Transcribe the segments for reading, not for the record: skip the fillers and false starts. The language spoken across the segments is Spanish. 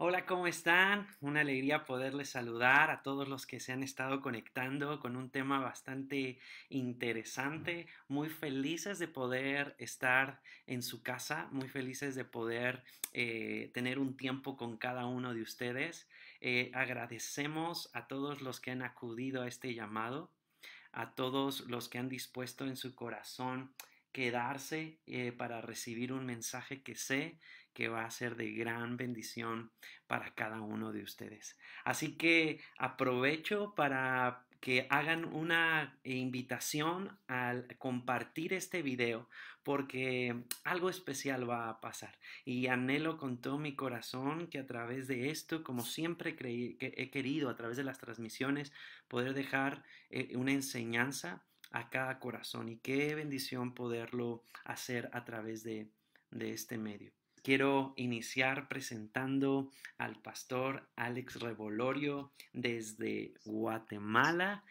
Hola, ¿cómo están? Una alegría poderles saludar a todos los que se han estado conectando con un tema bastante interesante. Muy felices de poder estar en su casa, muy felices de poder tener un tiempo con cada uno de ustedes. Agradecemos a todos los que han acudido a este llamado, a todos los que han dispuesto en su corazón quedarse para recibir un mensaje que sé que va a ser de gran bendición para cada uno de ustedes. Así que aprovecho para que hagan una invitación al compartir este video porque algo especial va a pasar y anhelo con todo mi corazón que a través de esto, como siempre que he querido a través de las transmisiones, poder dejar una enseñanza a cada corazón y qué bendición poderlo hacer a través de este medio. Quiero iniciar presentando al pastor Alex Revolorio desde Guatemala.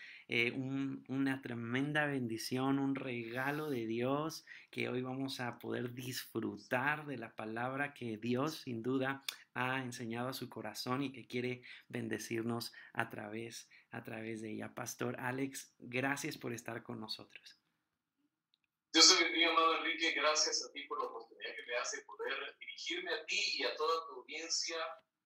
Una tremenda bendición, un regalo de Dios que hoy vamos a poder disfrutar de la palabra que Dios sin duda ha enseñado a su corazón y que quiere bendecirnos a través de ella. Pastor Alex, gracias por estar con nosotros. Dios te bendiga, amado Enrique. Gracias a ti por la oportunidad que me hace poder dirigirme a ti y a toda tu audiencia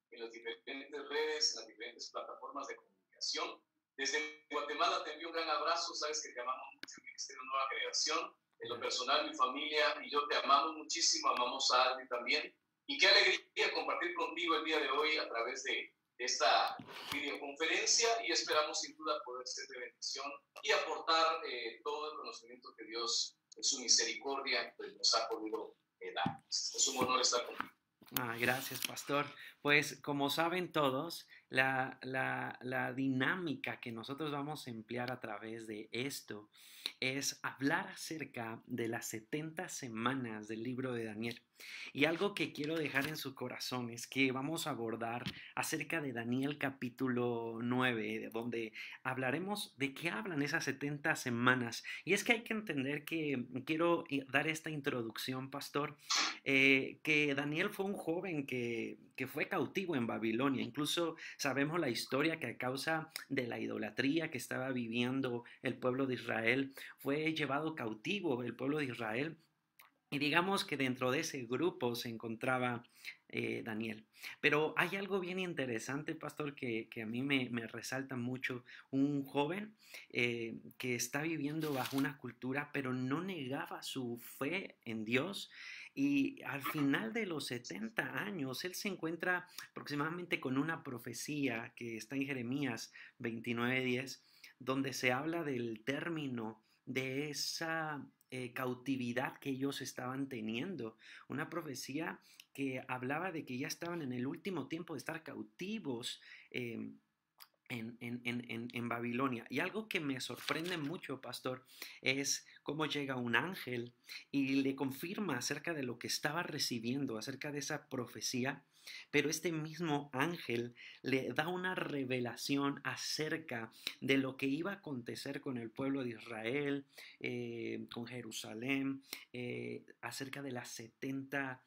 en las diferentes redes, en las diferentes plataformas de comunicación. Desde Guatemala te envío un gran abrazo. Sabes que te amamos mucho en Ministerio Nueva Creación. En lo personal, mi familia y yo te amamos muchísimo. Amamos a Aldi también. Y qué alegría compartir contigo el día de hoy a través de esta videoconferencia, y esperamos sin duda poder ser de bendición y aportar todo el conocimiento que Dios en su misericordia pues, nos ha podido dar. Es un honor estar contigo. Gracias, pastor. Pues como saben todos, la dinámica que nosotros vamos a emplear a través de esto es hablar acerca de las 70 semanas del libro de Daniel. Y algo que quiero dejar en su corazón es que vamos a abordar acerca de Daniel capítulo 9, donde hablaremos de qué hablan esas 70 semanas. Y es que hay que entender que quiero dar esta introducción, pastor, que Daniel fue un joven que fue cautivo en Babilonia. Incluso sabemos la historia que a causa de la idolatría que estaba viviendo el pueblo de Israel, fue llevado cautivo el pueblo de Israel. Y digamos que dentro de ese grupo se encontraba Daniel. Pero hay algo bien interesante, pastor, que a mí me resalta mucho. Un joven que está viviendo bajo una cultura, pero no negaba su fe en Dios. Y al final de los 70 años, él se encuentra aproximadamente con una profecía que está en Jeremías 29:10, donde se habla del término de esa cautividad que ellos estaban teniendo. Una profecía que hablaba de que ya estaban en el último tiempo de estar cautivos en Babilonia. Y algo que me sorprende mucho, pastor, es cómo llega un ángel y le confirma acerca de lo que estaba recibiendo, acerca de esa profecía, pero este mismo ángel le da una revelación acerca de lo que iba a acontecer con el pueblo de Israel, con Jerusalén, acerca de las 70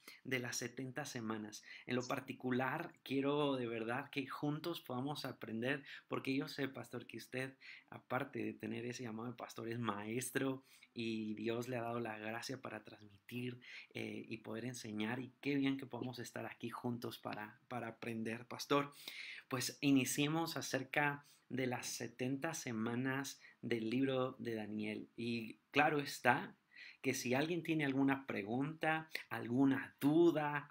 semanas. En lo particular, quiero de verdad que juntos podamos aprender, porque yo sé, pastor, que usted, aparte de tener ese llamado de pastor, es maestro y Dios le ha dado la gracia para transmitir y poder enseñar. Y qué bien que podamos estar aquí juntos para aprender, pastor. Pues iniciemos acerca de las 70 semanas del libro de Daniel. Y claro está que si alguien tiene alguna pregunta, alguna duda,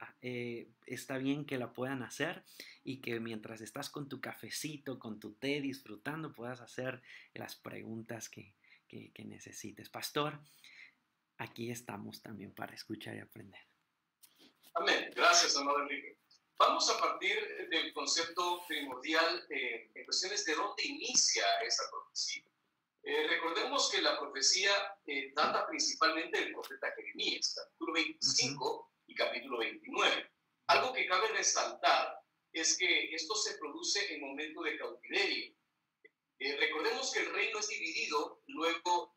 está bien que la puedan hacer y que mientras estás con tu cafecito, con tu té, disfrutando, puedas hacer las preguntas que necesites. Pastor, aquí estamos también para escuchar y aprender. Amén. Gracias, amado Enrique. Vamos a partir del concepto primordial en cuestiones de dónde inicia esta profecía. Recordemos que la profecía data principalmente del profeta Jeremías, capítulo 25 y capítulo 29. Algo que cabe resaltar es que esto se produce en momento de cautiverio. Recordemos que el reino es dividido luego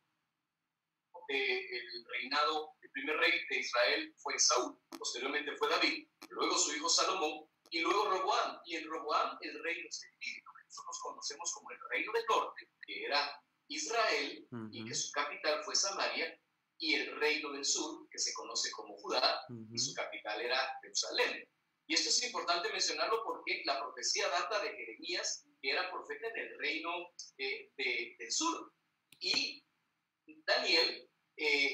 del reinado. El primer rey de Israel fue Saúl, posteriormente fue David, luego su hijo Salomón y luego Roboam. Roboam, y en Roboam el reino se divide, lo que nosotros conocemos como el reino del norte, que era Israel, y que su capital fue Samaria, y el reino del sur, que se conoce como Judá, y su capital era Jerusalén. Y esto es importante mencionarlo porque la profecía data de Jeremías, que era profeta en el reino del sur. Y Daniel,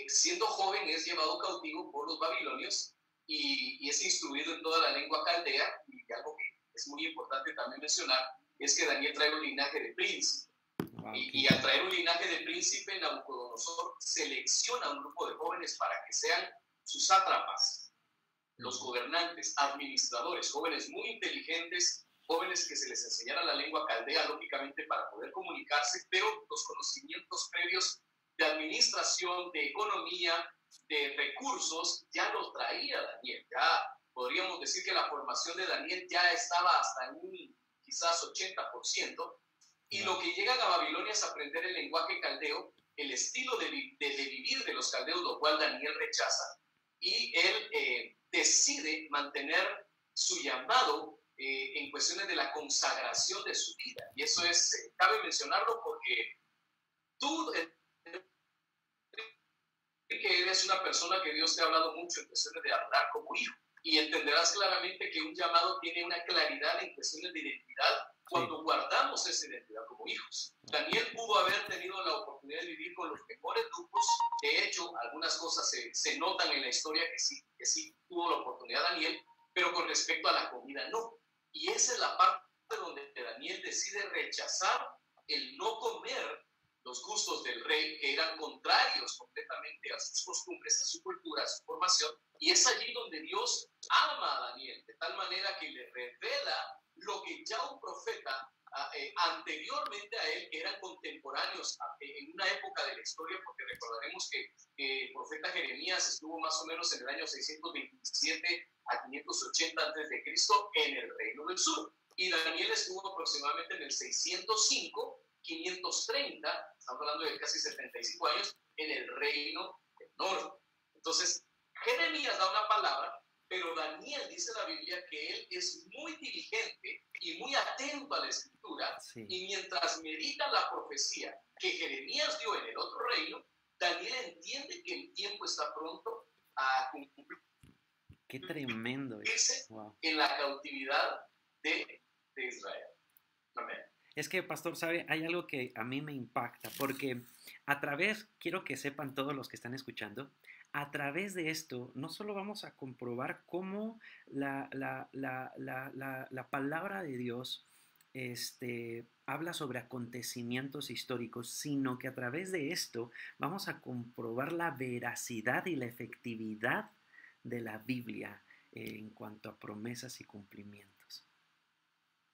siendo joven, es llevado cautivo por los babilonios y es instruido en toda la lengua caldea. Y algo que es muy importante también mencionar es que Daniel trae un linaje de príncipe. Wow, y al traer un linaje de príncipe, Nabucodonosor selecciona a un grupo de jóvenes para que sean sus sátrapas, los gobernantes, administradores, jóvenes muy inteligentes, jóvenes que se les enseñara la lengua caldea, lógicamente, para poder comunicarse, pero los conocimientos previos de administración, de economía, de recursos, ya los traía Daniel. Ya podríamos decir que la formación de Daniel ya estaba hasta en un quizás 80%, y lo que llegan a Babilonia es aprender el lenguaje caldeo, el estilo de vivir de los caldeos, lo cual Daniel rechaza, y él decide mantener su llamado en cuestiones de la consagración de su vida. Y eso es, cabe mencionarlo porque tú que eres una persona que Dios te ha hablado mucho en cuestiones de hablar como hijo, y entenderás claramente que un llamado tiene una claridad en cuestiones de identidad cuando guardamos esa identidad como hijos. Daniel pudo haber tenido la oportunidad de vivir con los mejores grupos. De hecho, algunas cosas se notan en la historia que sí tuvo la oportunidad Daniel, pero con respecto a la comida no. Y esa es la parte donde Daniel decide rechazar el no comer los gustos del rey, que eran contrarios completamente a sus costumbres, a su cultura, a su formación. Y es allí donde Dios ama a Daniel, de tal manera que le revela lo que ya un profeta anteriormente a él, que eran contemporáneos en una época de la historia, porque recordaremos que el profeta Jeremías estuvo más o menos en el año 627 a 580 antes de Cristo en el reino del sur, y Daniel estuvo aproximadamente en el 605 530, estamos hablando de casi 75 años, en el reino del norte. Entonces, Jeremías da una palabra, pero Daniel, dice la Biblia, que él es muy diligente y muy atento a la escritura, y mientras medita la profecía que Jeremías dio en el otro reino, Daniel entiende que el tiempo está pronto a cumplir. Qué tremendo es. Wow. En la cautividad de Israel. Amén. Es que, pastor, ¿sabe? Hay algo que a mí me impacta, porque quiero que sepan todos los que están escuchando, a través de esto, no solo vamos a comprobar cómo la palabra de Dios habla sobre acontecimientos históricos, sino que a través de esto vamos a comprobar la veracidad y la efectividad de la Biblia en cuanto a promesas y cumplimientos.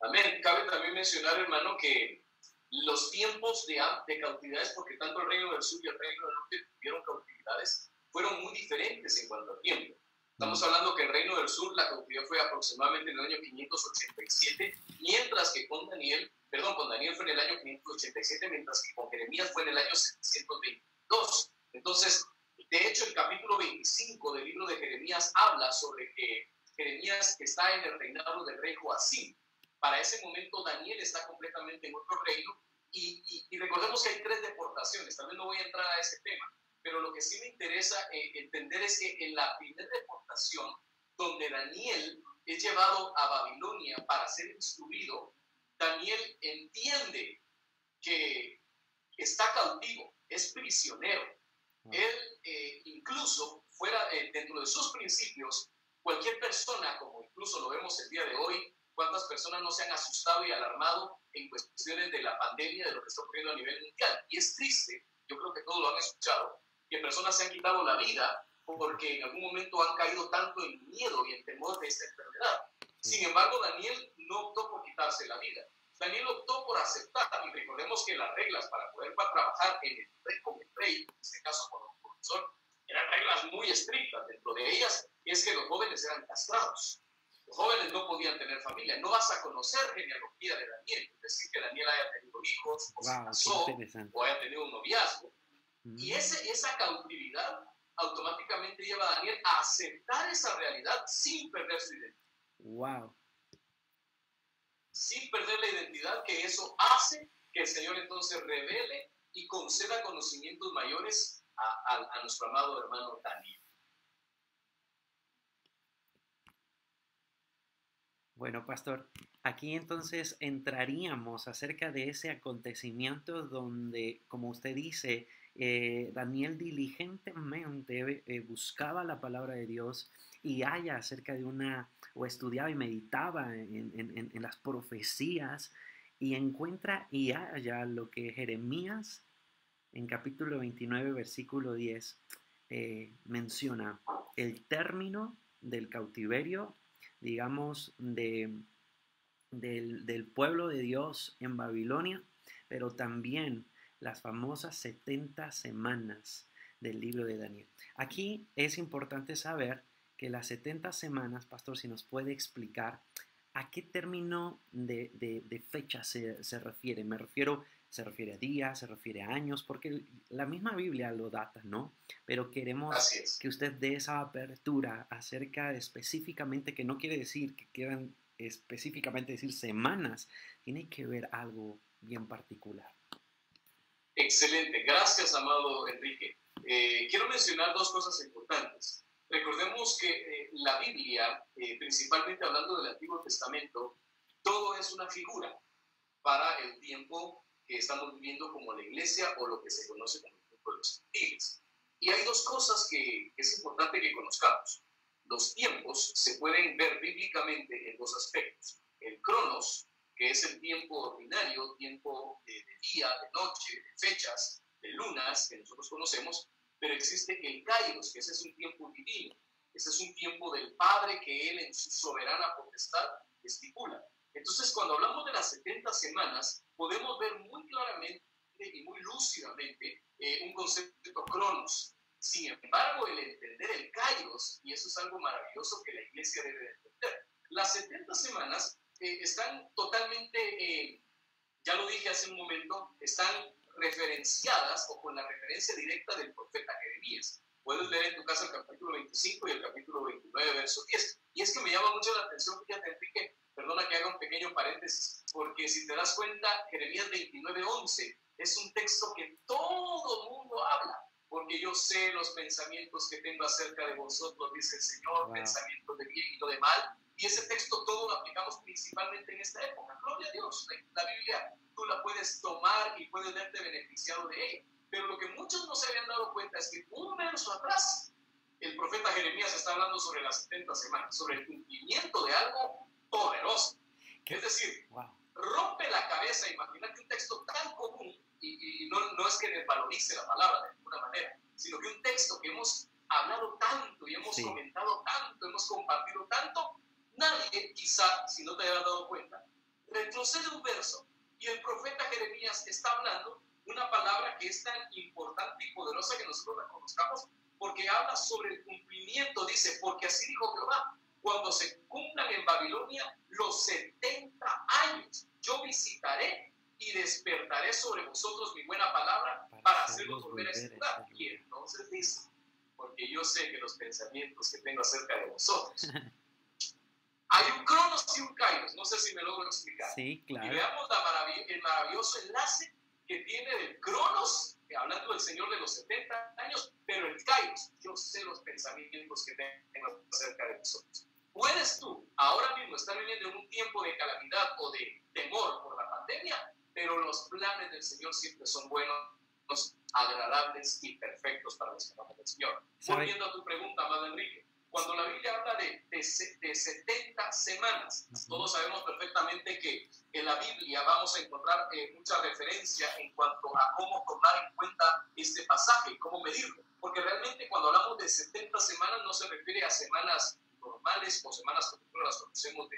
Amén. Cabe también mencionar, hermano, que los tiempos de cautividades, porque tanto el reino del sur y el reino del norte tuvieron cautividades, fueron muy diferentes en cuanto al tiempo. Estamos hablando que el reino del sur, la cautividad fue aproximadamente en el año 587, mientras que con Daniel fue en el año 587, mientras que con Jeremías fue en el año 722. Entonces, de hecho, el capítulo 25 del libro de Jeremías habla sobre que Jeremías está en el reinado del rey Joacim. Para ese momento Daniel está completamente en otro reino, y recordemos que hay 3 deportaciones. También no voy a entrar a ese tema, pero lo que sí me interesa entender es que en la primera deportación, donde Daniel es llevado a Babilonia para ser instruido, Daniel entiende que está cautivo, es prisionero. Él incluso fuera dentro de sus principios, cualquier persona, como incluso lo vemos el día de hoy, cuántas personas no se han asustado y alarmado en cuestiones de la pandemia, de lo que está ocurriendo a nivel mundial. Y es triste, yo creo que todos lo han escuchado, que personas se han quitado la vida porque en algún momento han caído tanto en miedo y en temor de esta enfermedad. Sin embargo, Daniel no optó por quitarse la vida. Daniel optó por aceptar, y recordemos que las reglas para poder trabajar con el rey, en este caso con el profesor, eran reglas muy estrictas. Dentro de ellas es que los jóvenes eran castrados. Los jóvenes no podían tener familia. No vas a conocer genealogía de Daniel, es decir, que Daniel haya tenido hijos, o se casó, o haya tenido un noviazgo. Y esa cautividad automáticamente lleva a Daniel a aceptar esa realidad sin perder su identidad. Wow. sin perder la identidad, que eso hace que el Señor entonces revele y conceda conocimientos mayores a nuestro amado hermano Daniel. Bueno, pastor, aquí entonces entraríamos acerca de ese acontecimiento donde, como usted dice, Daniel diligentemente buscaba la palabra de Dios y halla acerca de o estudiaba y meditaba en las profecías y encuentra y halla lo que Jeremías en capítulo 29, versículo 10 menciona, el término del cautiverio, digamos, del pueblo de Dios en Babilonia, pero también las famosas 70 semanas del libro de Daniel. Aquí es importante saber que las 70 semanas, pastor, si nos puede explicar a qué término de fecha se refiere. Se refiere a días, se refiere a años, porque la misma Biblia lo data, ¿no? Pero queremos que usted dé esa apertura acerca de específicamente, que no quiere decir que quedan específicamente decir semanas, tiene que ver algo bien particular. Excelente, gracias amado Enrique. Quiero mencionar dos cosas importantes. Recordemos que la Biblia, principalmente hablando del Antiguo Testamento, todo es una figura para el tiempo que estamos viviendo como la iglesia o lo que se conoce como el tiempo de los gentiles. Y hay dos cosas que es importante que conozcamos. Los tiempos se pueden ver bíblicamente en dos aspectos. El cronos, que es el tiempo ordinario, tiempo de día, de noche, de fechas, de lunas, que nosotros conocemos, pero existe el kairos, que ese es un tiempo divino. Ese es un tiempo del Padre que Él en su soberana potestad estipula. Entonces, cuando hablamos de las 70 semanas, podemos ver muy claramente y muy lúcidamente un concepto cronos. Sin embargo, el entender el kairos, y eso es algo maravilloso que la iglesia debe entender, las 70 semanas están totalmente, ya lo dije hace un momento, están referenciadas o con la referencia directa del profeta Jeremías. Puedes leer en tu casa el capítulo 25 y el capítulo 29, verso 10. Y es que me llama mucho la atención, fíjate, Enrique, perdona que haga un pequeño paréntesis, porque si te das cuenta, Jeremías 29:11 es un texto que todo el mundo habla, porque yo sé los pensamientos que tengo acerca de vosotros, dice el Señor, wow, pensamientos de bien y no de mal. Y ese texto todo lo aplicamos principalmente en esta época. Gloria a Dios, la Biblia tú la puedes tomar y puedes verte beneficiado de ella. Pero lo que muchos no se habían dado cuenta es que un verso atrás, el profeta Jeremías está hablando sobre las 70 semanas, sobre el cumplimiento de algo poderoso. Es decir, wow, rompe la cabeza. Imagínate un texto tan común, y no es que desvalorice la palabra de ninguna manera, sino que un texto que hemos hablado tanto y hemos comentado tanto, hemos compartido tanto, nadie, quizá, si no te hayas dado cuenta, retrocede un verso y el profeta Jeremías está hablando una palabra que es tan importante y poderosa que nosotros la conozcamos, porque habla sobre el cumplimiento. Dice, porque así dijo Jehová, cuando se cumplan en Babilonia los 70 años, yo visitaré y despertaré sobre vosotros mi buena palabra para hacerlos volver a este lugar. Y entonces dice, porque yo sé que los pensamientos que tengo acerca de vosotros. Hay un cronos y un kairos, no sé si me logro explicar. Sí, claro. Y veamos el maravilloso enlace que tiene del cronos, hablando del Señor de los 70 años, pero el kairos, yo sé los pensamientos que tengo acerca de vosotros. Puedes tú ahora mismo estar viviendo en un tiempo de calamidad o de temor por la pandemia, pero los planes del Señor siempre son buenos, agradables y perfectos para los que amamos al Señor. Volviendo a tu pregunta, amado Enrique, cuando la Biblia habla de 70 semanas, todos sabemos perfectamente que en la Biblia vamos a encontrar mucha referencia en cuanto a cómo tomar en cuenta este pasaje y cómo medirlo. Porque realmente cuando hablamos de 70 semanas no se refiere a semanas normales o semanas que nosotros las conocemos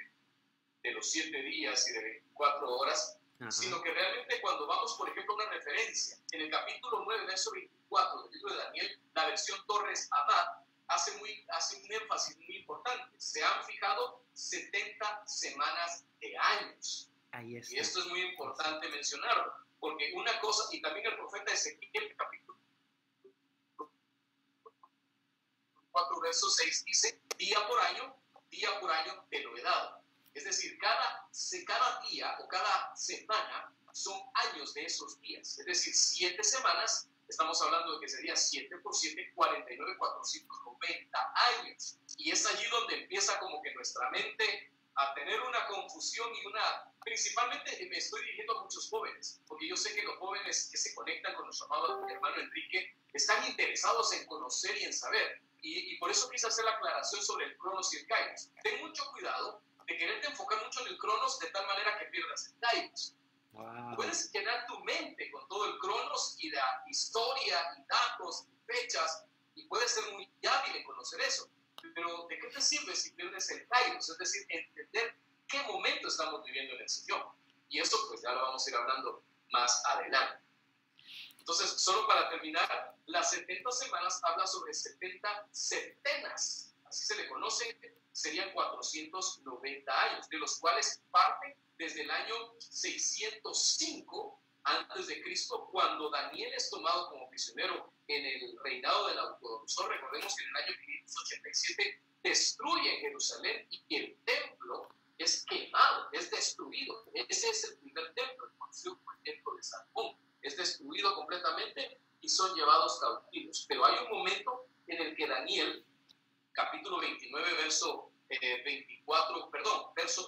de los 7 días y de 24 horas, sino que realmente cuando vamos, por ejemplo, a una referencia, en el capítulo 9, verso 24 del libro de Daniel, la versión Torres Abad, hace un énfasis muy importante. Se han fijado 70 semanas de años. Ahí está. Y esto es muy importante mencionarlo, porque una cosa, y también el profeta Ezequiel, capítulo 4, verso 6, dice, día por año te lo he dado. Es decir, cada día o cada semana son años de esos días. Es decir, 7 semanas, estamos hablando de que sería 7 por 7, 49, 490 años. Y es allí donde empieza como que nuestra mente a tener una confusión y principalmente me estoy dirigiendo a muchos jóvenes, porque yo sé que los jóvenes que se conectan con nuestro amado hermano Enrique están interesados en conocer y en saber. Y por eso quise hacer la aclaración sobre el Cronos y el Kairos. Ten mucho cuidado de quererte enfocar mucho en el Cronos de tal manera que pierdas el Kairos. Wow. Puedes llenar tu mente con todo el Cronos y la historia y datos y fechas y puedes ser muy hábil en conocer eso. Pero ¿de qué te sirve si pierdes el Kairos? Es decir, entender qué momento estamos viviendo en el Señor. Y eso pues ya lo vamos a ir hablando más adelante. Entonces, solo para terminar, las 70 semanas habla sobre 70 centenas, así se le conoce, serían 490 años, de los cuales parte desde el año 605 antes de Cristo, cuando Daniel es tomado como prisionero en el reinado de Nabucodonosor. Recordemos que en el año 587 destruye Jerusalén y el templo es quemado, es destruido. Ese es el primer templo, el conocido como el templo de Salomón. Es destruido completamente y son llevados cautivos. Pero hay un momento en el que Daniel, capítulo 29, verso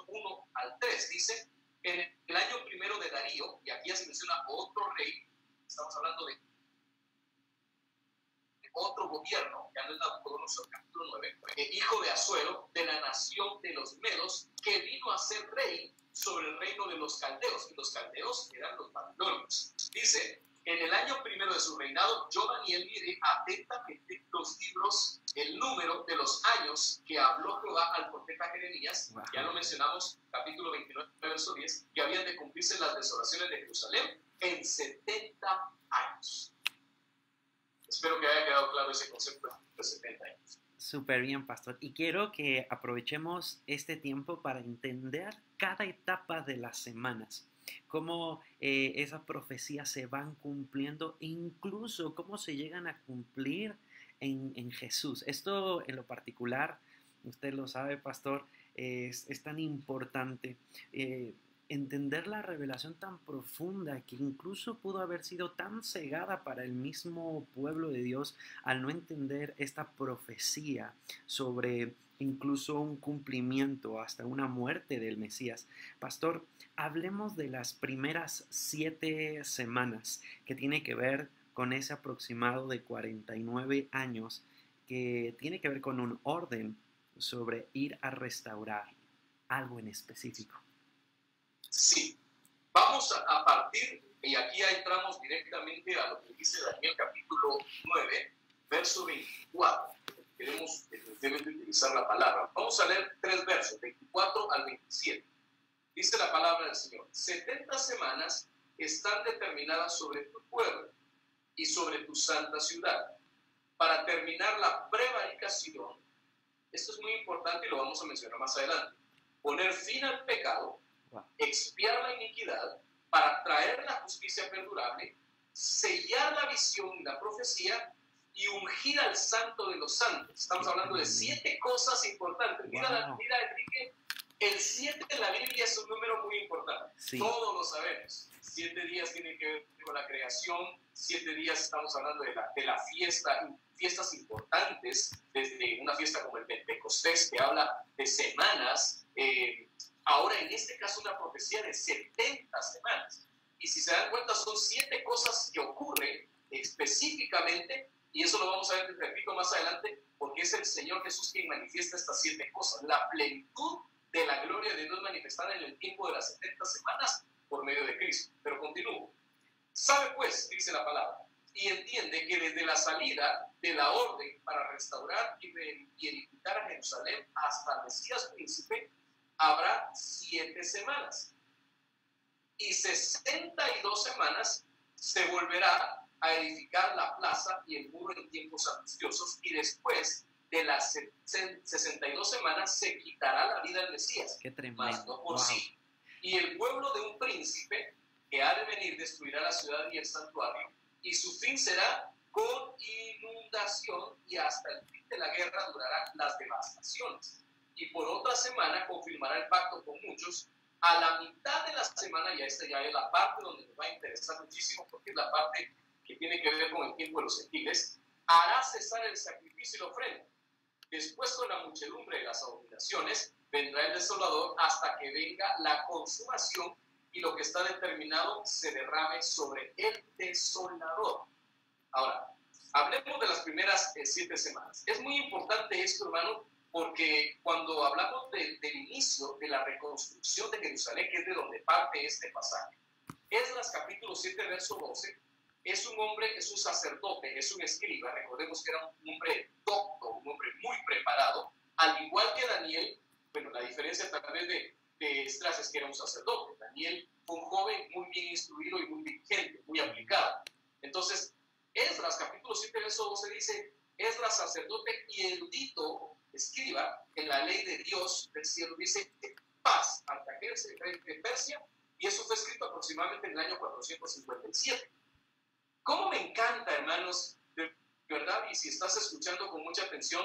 1 al 3, dice: en el año primero de Darío, y aquí ya se menciona otro rey, estamos hablando de otro gobierno, ya no es Nabucodonosor, capítulo 9, hijo de Asuero, de la nación de los Medos, que vino a ser rey sobre el reino de los caldeos, y los caldeos eran los babilonios. Dice: en el año primero de su reinado, yo, Daniel, miré atentamente los libros, el número de los años que habló Jehová al profeta Jeremías. Wow. Ya lo mencionamos, capítulo 29, verso 10, que habían de cumplirse las desolaciones de Jerusalén en 70 años. Espero que haya quedado claro ese concepto de 70 años. Súper bien, pastor. Y quiero que aprovechemos este tiempo para entender cada etapa de las semanas, cómo esas profecías se van cumpliendo, incluso cómo se llegan a cumplir en Jesús. Esto en lo particular, usted lo sabe, pastor, es tan importante. Entender la revelación tan profunda que incluso pudo haber sido tan cegada para el mismo pueblo de Dios al no entender esta profecía sobre incluso un cumplimiento hasta una muerte del Mesías. Pastor, hablemos de las primeras 7 semanas que tiene que ver con ese aproximado de 49 años que tiene que ver con un orden sobre ir a restaurar algo en específico. Sí, vamos a partir, y aquí ya entramos directamente a lo que dice Daniel capítulo 9, verso 24. Queremos definitivamente utilizar la palabra. Vamos a leer 3 versos, 24 al 27. Dice la palabra del Señor: 70 semanas están determinadas sobre tu pueblo y sobre tu santa ciudad, para terminar la prevaricación. Esto es muy importante y lo vamos a mencionar más adelante. Poner fin al pecado, expiar la iniquidad, para traer la justicia perdurable, sellar la visión y la profecía, y ungir al santo de los santos. Estamos hablando de 7 cosas importantes. Mira, Enrique, el 7 en la Biblia es un número muy importante. Sí. Todos lo sabemos. 7 días tienen que ver con la creación, 7 días estamos hablando de la fiesta, fiestas importantes, desde una fiesta como el Pentecostés, que habla de semanas. Ahora, en este caso, una profecía de 70 semanas. Y si se dan cuenta, son 7 cosas que ocurren específicamente, y eso lo vamos a ver, repito, más adelante, porque es el Señor Jesús quien manifiesta estas 7 cosas. La plenitud de la gloria de Dios manifestada en el tiempo de las 70 semanas por medio de Cristo. Pero continúo. Sabe pues, dice la palabra, y entiende que desde la salida de la orden para restaurar y edificar a Jerusalén hasta el Mesías príncipe, habrá 7 semanas. Y 62 semanas se volverá a edificar la plaza y el muro en tiempos angustiosos, y después de las 62 semanas se quitará la vida del Mesías, mas no por sí. Y el pueblo de un príncipe que ha de venir destruirá la ciudad y el santuario, y su fin será con inundación, y hasta el fin de la guerra durarán las devastaciones. y por otra semana confirmará el pacto con muchos. A la mitad de la semana, y esta ya es la parte donde nos va a interesar muchísimo, porque es la parte que tiene que ver con el tiempo de los gentiles, hará cesar el sacrificio y la ofrenda. Después, con la muchedumbre de las abominaciones, vendrá el desolador hasta que venga la consumación y lo que está determinado se derrame sobre el desolador. Ahora, hablemos de las primeras 7 semanas. Es muy importante esto, hermano, porque cuando hablamos del inicio de la reconstrucción de Jerusalén, que es de donde parte este pasaje, Esdras capítulo 7, verso 12, es un hombre, es un sacerdote, es un escriba. Recordemos que era un hombre docto, un hombre muy preparado, al igual que Daniel. Bueno, la diferencia tal vez de Esdras es que era un sacerdote. Daniel fue un joven muy bien instruido y muy diligente, muy aplicado. Entonces, Esdras capítulo 7, verso 12 dice: Esdras, sacerdote y erudito, escriba en la ley de Dios del cielo, dice: paz, Artajerjes, rey de Persia. Y eso fue escrito aproximadamente en el año 457. ¿Cómo me encanta, hermanos, de verdad? Y si estás escuchando con mucha atención,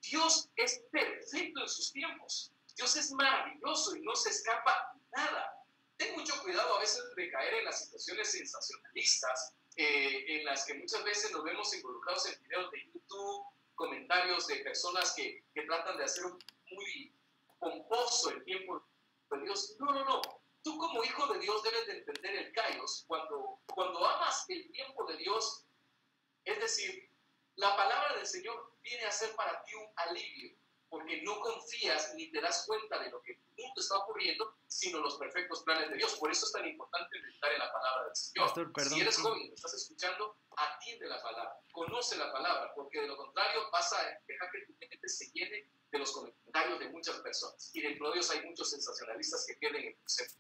Dios es perfecto en sus tiempos. Dios es maravilloso y no se escapa nada. Ten mucho cuidado a veces de caer en las situaciones sensacionalistas, en las que muchas veces nos vemos involucrados en videos de YouTube, comentarios de personas que tratan de hacer muy pomposo el tiempo de Dios. No, no, no. Tú como hijo de Dios debes de entender el kairos. Cuando amas el tiempo de Dios, es decir, la palabra del Señor viene a ser para ti un alivio, porque no confías ni te das cuenta de lo que en tu mundo está ocurriendo, sino los perfectos planes de Dios. Por eso es tan importante meditar en la palabra del Señor. Pastor, perdón, si eres joven y me estás escuchando, atiende la palabra, conoce la palabra, porque de lo contrario vas a dejar que tu mente se llene de los comentarios de muchas personas. Y dentro de ellos hay muchos sensacionalistas que pierden el concepto.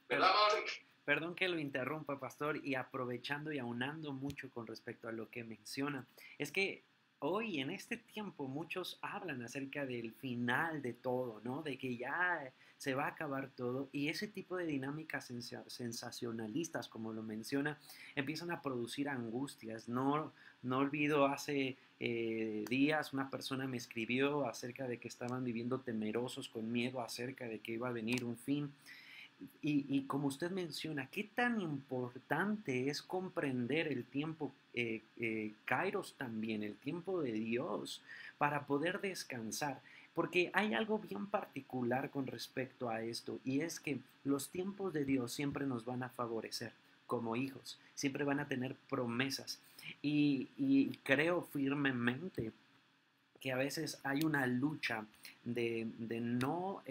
¿Verdad, Mauricio? Perdón que lo interrumpa, pastor, y aprovechando y aunando mucho con respecto a lo que menciona. Es que hoy, en este tiempo, muchos hablan acerca del final de todo, ¿no? De que ya se va a acabar todo. Y ese tipo de dinámicas sensacionalistas, como lo menciona, empiezan a producir angustias. No olvido, hace días una persona me escribió acerca de que estaban viviendo temerosos, con miedo acerca de que iba a venir un fin. Y como usted menciona, qué tan importante es comprender el tiempo, Kairos también, el tiempo de Dios, para poder descansar. Porque hay algo bien particular con respecto a esto, y es que los tiempos de Dios siempre nos van a favorecer como hijos, siempre van a tener promesas. Y creo firmemente que a veces hay una lucha de no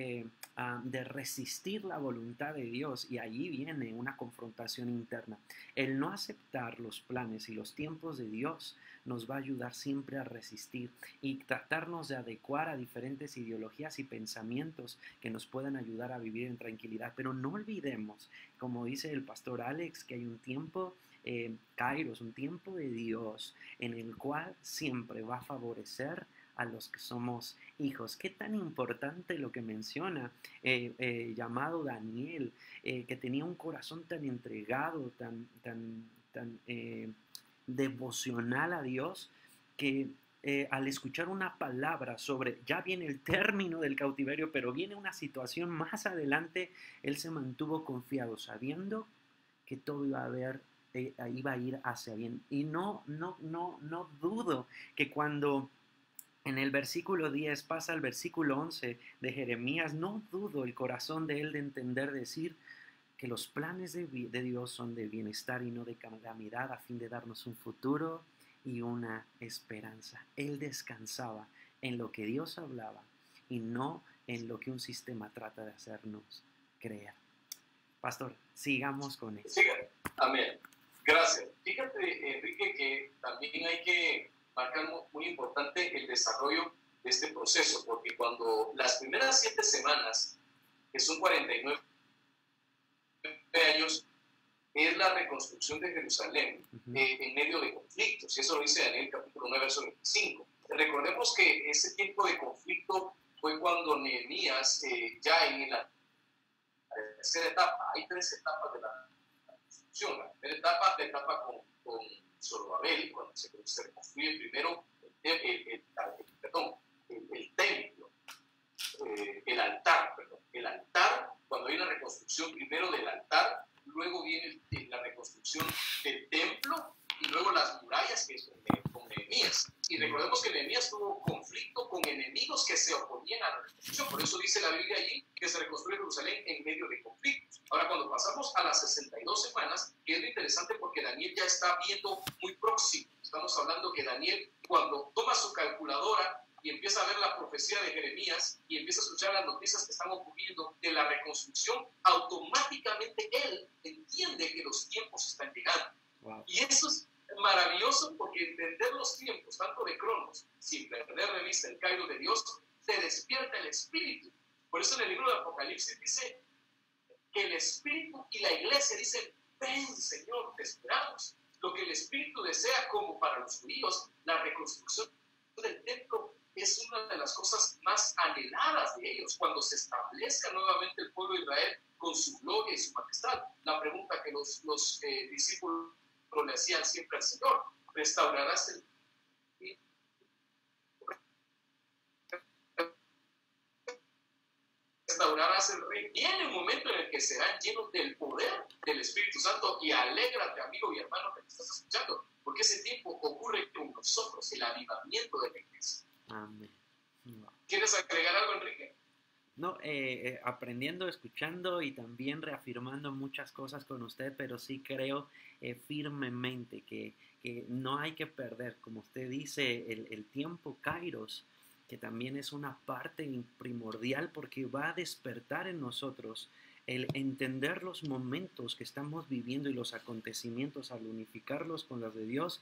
de resistir la voluntad de Dios, y allí viene una confrontación interna. El no aceptar los planes y los tiempos de Dios nos va a ayudar siempre a resistir y tratarnos de adecuar a diferentes ideologías y pensamientos que nos puedan ayudar a vivir en tranquilidad. Pero no olvidemos, como dice el pastor Alex, que hay un tiempo Kairos, un tiempo de Dios en el cual siempre va a favorecer a los que somos hijos. Qué tan importante lo que menciona llamado Daniel, que tenía un corazón tan entregado, tan devocional a Dios, que al escuchar una palabra sobre ya viene el término del cautiverio, pero viene una situación más adelante, él se mantuvo confiado, sabiendo que todo iba a ir hacia bien. Y no dudo que cuando en el versículo 10 pasa al versículo 11 de Jeremías, no dudo el corazón de él de entender, decir que los planes de Dios son de bienestar y no de calamidad, a fin de darnos un futuro y una esperanza. Él descansaba en lo que Dios hablaba y no en lo que un sistema trata de hacernos creer. Pastor, sigamos con eso. Sigan. Amén. Gracias. Fíjate, Enrique, que también hay que marcar muy importante el desarrollo de este proceso, porque cuando las primeras 7 semanas, que son 49 años, es la reconstrucción de Jerusalén en medio de conflictos, y eso lo dice Daniel capítulo 9, verso 25. Recordemos que ese tiempo de conflicto fue cuando Nehemías, ya en la tercera etapa, hay 3 etapas de la reconstrucción. La primera etapa, la etapa con Zorobabel, cuando se reconstruye primero el templo. el altar, perdón. El altar, cuando hay una reconstrucción primero del altar, luego viene la reconstrucción del templo y luego las murallas, que es con Nehemías. Y recordemos que Nehemías tuvo conflicto con enemigos que se oponían a la reconstrucción. Por eso dice la Biblia allí que se reconstruye Jerusalén en medio de conflictos. Ahora, cuando pasamos a las 62 semanas, que es lo interesante porque Daniel ya está viendo muy próximo. Estamos hablando que Daniel, cuando toma su calculadora y empieza a ver la profecía de Jeremías y empieza a escuchar las noticias que están ocurriendo de la reconstrucción, automáticamente él entiende que los tiempos están llegando. Wow. Y eso es maravilloso porque entender los tiempos, tanto de Cronos, sin perder de vista el Kairos de Dios, te despierta el espíritu. Por eso en el libro de Apocalipsis dice que el espíritu y la iglesia dicen: ven, Señor, te esperamos. Lo que el espíritu desea, como para los judíos, la reconstrucción del templo es una de las cosas más anheladas de ellos, cuando se establezca nuevamente el pueblo de Israel con su gloria y su majestad. La pregunta que los discípulos le hacían siempre al Señor: ¿restaurarás el rey? Viene un momento en el que serán llenos del poder del Espíritu Santo, y alégrate, amigo y hermano que me estás escuchando, porque ese tiempo ocurre con nosotros, el avivamiento de la iglesia. Amén. No. ¿Quieres agregar algo, Enrique? No, aprendiendo, escuchando y también reafirmando muchas cosas con usted, pero sí creo firmemente que no hay que perder, como usted dice, el tiempo Kairos, que también es una parte primordial porque va a despertar en nosotros el entender los momentos que estamos viviendo y los acontecimientos al unificarlos con los de Dios.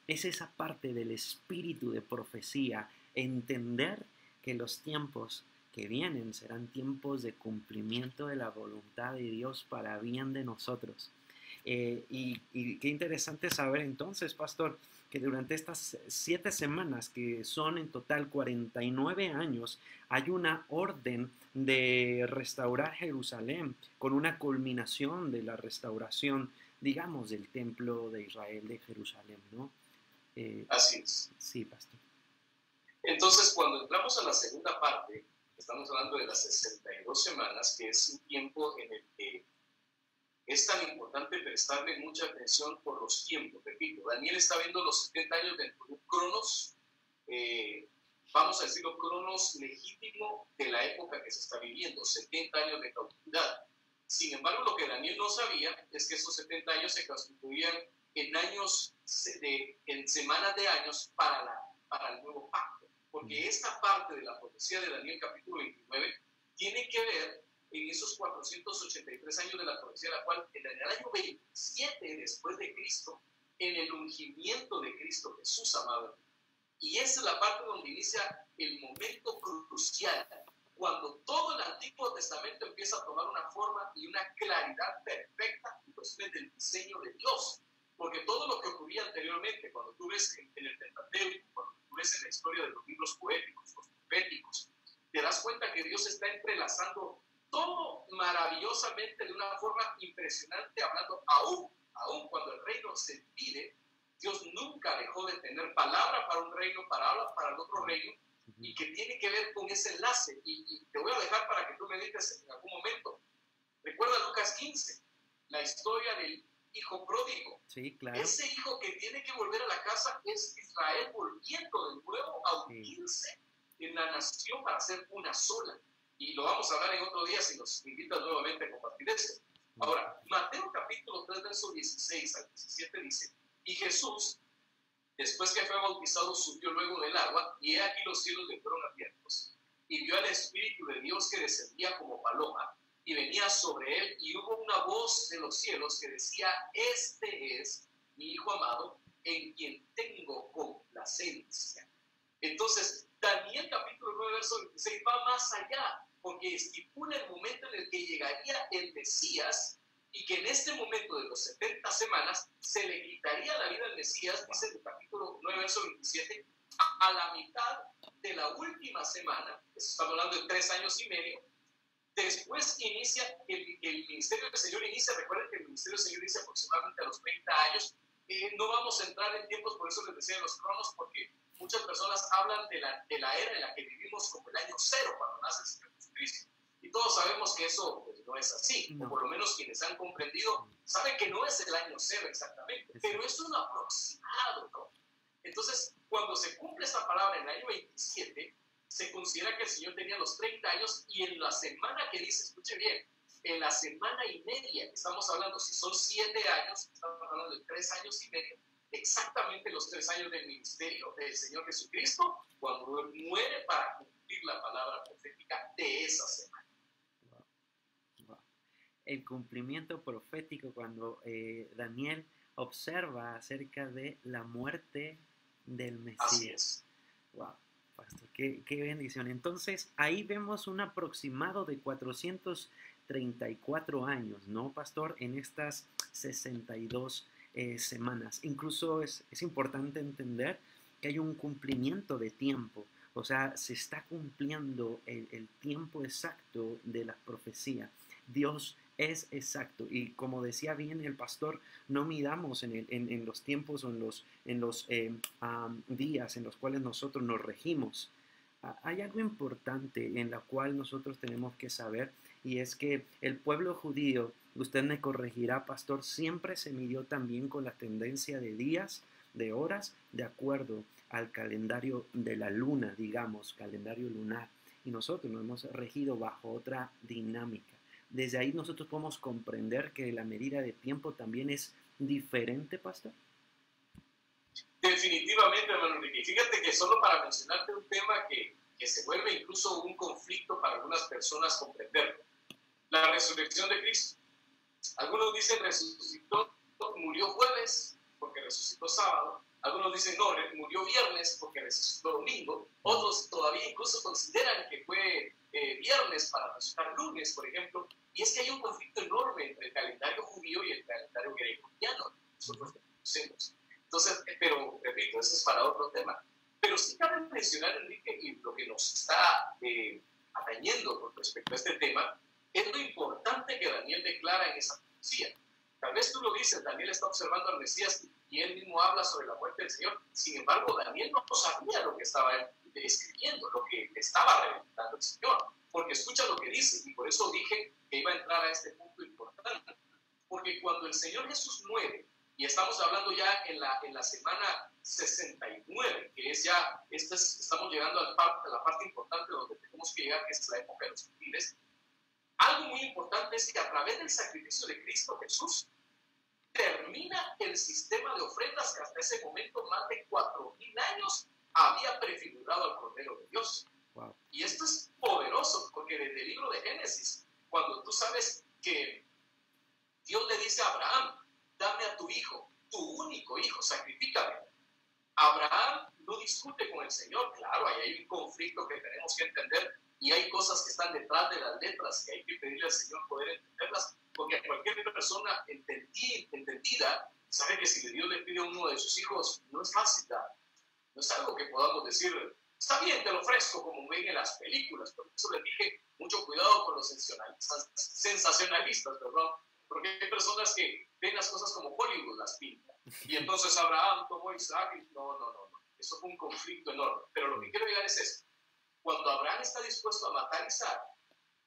Es esa parte del espíritu de profecía, entender que los tiempos que vienen serán tiempos de cumplimiento de la voluntad de Dios para bien de nosotros. Y qué interesante saber entonces, pastor, que durante estas 7 semanas, que son en total 49 años, hay una orden de restaurar Jerusalén con una culminación de la restauración, digamos, del templo de Israel de Jerusalén, ¿no? Así es. Sí, pastor. Entonces, cuando entramos a la segunda parte, estamos hablando de las 62 semanas, que es un tiempo en el que es tan importante prestarle mucha atención por los tiempos. Repito, Daniel está viendo los 70 años dentro de un cronos, vamos a decirlo, cronos legítimo de la época que se está viviendo, 70 años de cautividad. Sin embargo, lo que Daniel no sabía es que esos 70 años se constituían en años, en semanas de años para el nuevo pacto. Porque esta parte de la profecía de Daniel capítulo 29 tiene que ver en esos 483 años de la profecía, la cual en el año 27 después de Cristo, en el ungimiento de Cristo Jesús, amado. Y esa es la parte donde inicia el momento crucial, cuando todo el Antiguo Testamento empieza a tomar una forma y una claridad perfecta en cuestiones del diseño de Dios. Porque todo lo que ocurría anteriormente, cuando tú ves en el Pentateuco, cuando tú ves en la historia de los libros poéticos, los proféticos, te das cuenta que Dios está entrelazando todo maravillosamente de una forma impresionante, hablando aún cuando el reino se divide. Dios nunca dejó de tener palabra para un reino, palabra para el otro reino, y que tiene que ver con ese enlace. Y te voy a dejar para que tú medites en algún momento. Recuerda Lucas 15, la historia del hijo pródigo. Sí, claro. Ese hijo que tiene que volver a la casa es Israel volviendo de nuevo a unirse en la nación para ser una sola. Y lo vamos a hablar en otro día si nos invitas nuevamente a compartir esto. Ahora, Mateo capítulo 3, verso 16 al 17 dice: y Jesús, después que fue bautizado, subió luego del agua, y he aquí los cielos le fueron abiertos, y vio al Espíritu de Dios que descendía como paloma, y venía sobre él, y hubo una voz de los cielos que decía: este es mi Hijo amado, en quien tengo complacencia. Entonces, Daniel capítulo 9, verso 26 va más allá, porque estipula el momento en el que llegaría el Mesías, y que en este momento de los 70 semanas se le quitaría la vida al Mesías, dice el capítulo 9, verso 27, a la mitad de la última semana, estamos hablando de 3 años y medio. Después inicia el ministerio del Señor, recuerden que el ministerio del Señor inicia aproximadamente a los 30 años. No vamos a entrar en tiempos, por eso les decía los cronos, porque muchas personas hablan de la era en la que vivimos como el año cero cuando nace el Señor Jesucristo. Y todos sabemos que eso pues, no es así, o por lo menos quienes han comprendido saben que no es el año cero exactamente, pero es un aproximado, ¿no? Entonces, cuando se cumple esta palabra en el año 27, se considera que el Señor tenía los 30 años y en la semana que dice, escuche bien, en la semana y media que estamos hablando, si son 7 años, estamos hablando de 3 años y medio, exactamente los 3 años del ministerio del Señor Jesucristo, cuando Él muere para cumplir la palabra profética de esa semana. El cumplimiento profético cuando Daniel observa acerca de la muerte del Mesías. Así es. Wow, pastor, qué bendición. Entonces, ahí vemos un aproximado de 434 años, ¿no, pastor? En estas 62 semanas. Incluso es importante entender que hay un cumplimiento de tiempo. O sea, se está cumpliendo el tiempo exacto de la profecía. Dios es exacto. Y como decía bien el pastor, no midamos en los tiempos o en los días en los cuales nosotros nos regimos. Hay algo importante en la cual nosotros tenemos que saber, y es que el pueblo judío, usted me corregirá, pastor, siempre se midió también con la tendencia de días, de horas, de acuerdo al calendario de la luna, digamos, calendario lunar. Y nosotros nos hemos regido bajo otra dinámica. Desde ahí nosotros podemos comprender que la medida de tiempo también es diferente, pastor. Definitivamente, hermano Enrique. Fíjate que solo para mencionarte un tema que se vuelve incluso un conflicto para algunas personas comprenderlo. La resurrección de Cristo. Algunos dicen resucitó, murió jueves porque resucitó sábado. Algunos dicen no, murió viernes porque resucitó domingo. Otros todavía incluso consideran que fue viernes para resucitar lunes, por ejemplo. Y es que hay un conflicto enorme entre el calendario judío y el calendario gregoriano. Nosotros conocemos. Entonces, pero repito, eso es para otro tema. Pero sí cabe mencionar, Enrique, y lo que nos está atañendo con respecto a este tema, es lo importante que Daniel declara en esa profecía. Tal vez tú lo dices, Daniel está observando al Mesías y él mismo habla sobre la muerte del Señor. Sin embargo, Daniel no sabía lo que estaba escribiendo, lo que estaba revelando el Señor. Porque escucha lo que dice, y por eso dije que iba a entrar a este punto importante. Porque cuando el Señor Jesús muere, y estamos hablando ya en la semana 69, que es ya, estamos llegando a la parte importante donde tenemos que llegar, que es la época de los gentiles. Algo muy importante es que a través del sacrificio de Cristo Jesús, termina el sistema de ofrendas que hasta ese momento, más de 4,000 años, había prefigurado al Cordero de Dios. Wow. Y esto es poderoso, porque desde el libro de Génesis, cuando tú sabes que Dios le dice a Abraham, dame a tu hijo, tu único hijo, sacrifícame. Abraham no discute con el Señor, claro, ahí hay un conflicto que tenemos que entender y hay cosas que están detrás de las letras y hay que pedirle al Señor poder entenderlas, porque cualquier persona entendida sabe que si Dios le pide a uno de sus hijos, no es fácil dar. No es algo que podamos decir, está bien, te lo ofrezco como ven en las películas, por eso les dije, mucho cuidado con los sensacionalistas, perdón, porque hay personas que ven las cosas como Hollywood las pinta. Y entonces Abraham tomó a Isaac y no. Eso fue un conflicto enorme. Pero lo que quiero llegar es esto. Cuando Abraham está dispuesto a matar a Isaac,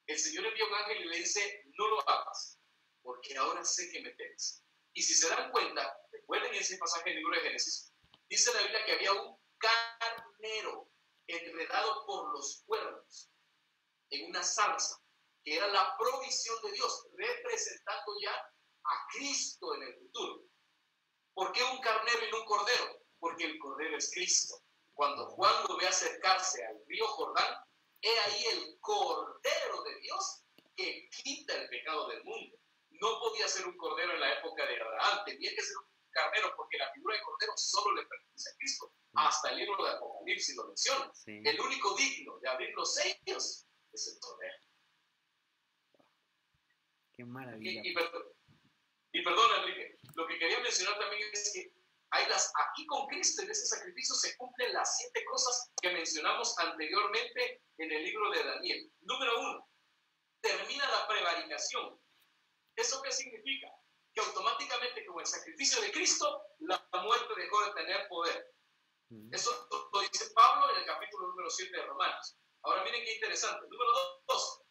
el Señor envía un ángel y le dice, no lo hagas, porque ahora sé que me temes. Y si se dan cuenta, recuerden ese pasaje del libro de Génesis, dice la Biblia que había un carnero enredado por los cuernos en una zarza, que era la provisión de Dios, representando ya a Cristo en el futuro. ¿Por qué un carnero y no un cordero? Porque el cordero es Cristo. Cuando Juan lo ve acercarse al río Jordán, he ahí el cordero de Dios que quita el pecado del mundo. No podía ser un cordero en la época de Abraham, tenía que ser un carnero, porque la figura de cordero solo le pertenece a Cristo. Hasta el libro de Apocalipsis lo menciona. Sí. El único digno de abrir los sellos es el cordero. Qué maravilla. Y perdón, Enrique, lo que quería mencionar también es que aquí con Cristo, en ese sacrificio, se cumplen las 7 cosas que mencionamos anteriormente en el libro de Daniel. Número 1, termina la prevaricación. ¿Eso qué significa? Que automáticamente con el sacrificio de Cristo, la muerte dejó de tener poder. Eso lo dice Pablo en el capítulo número 7 de Romanos. Ahora miren qué interesante. Número 2,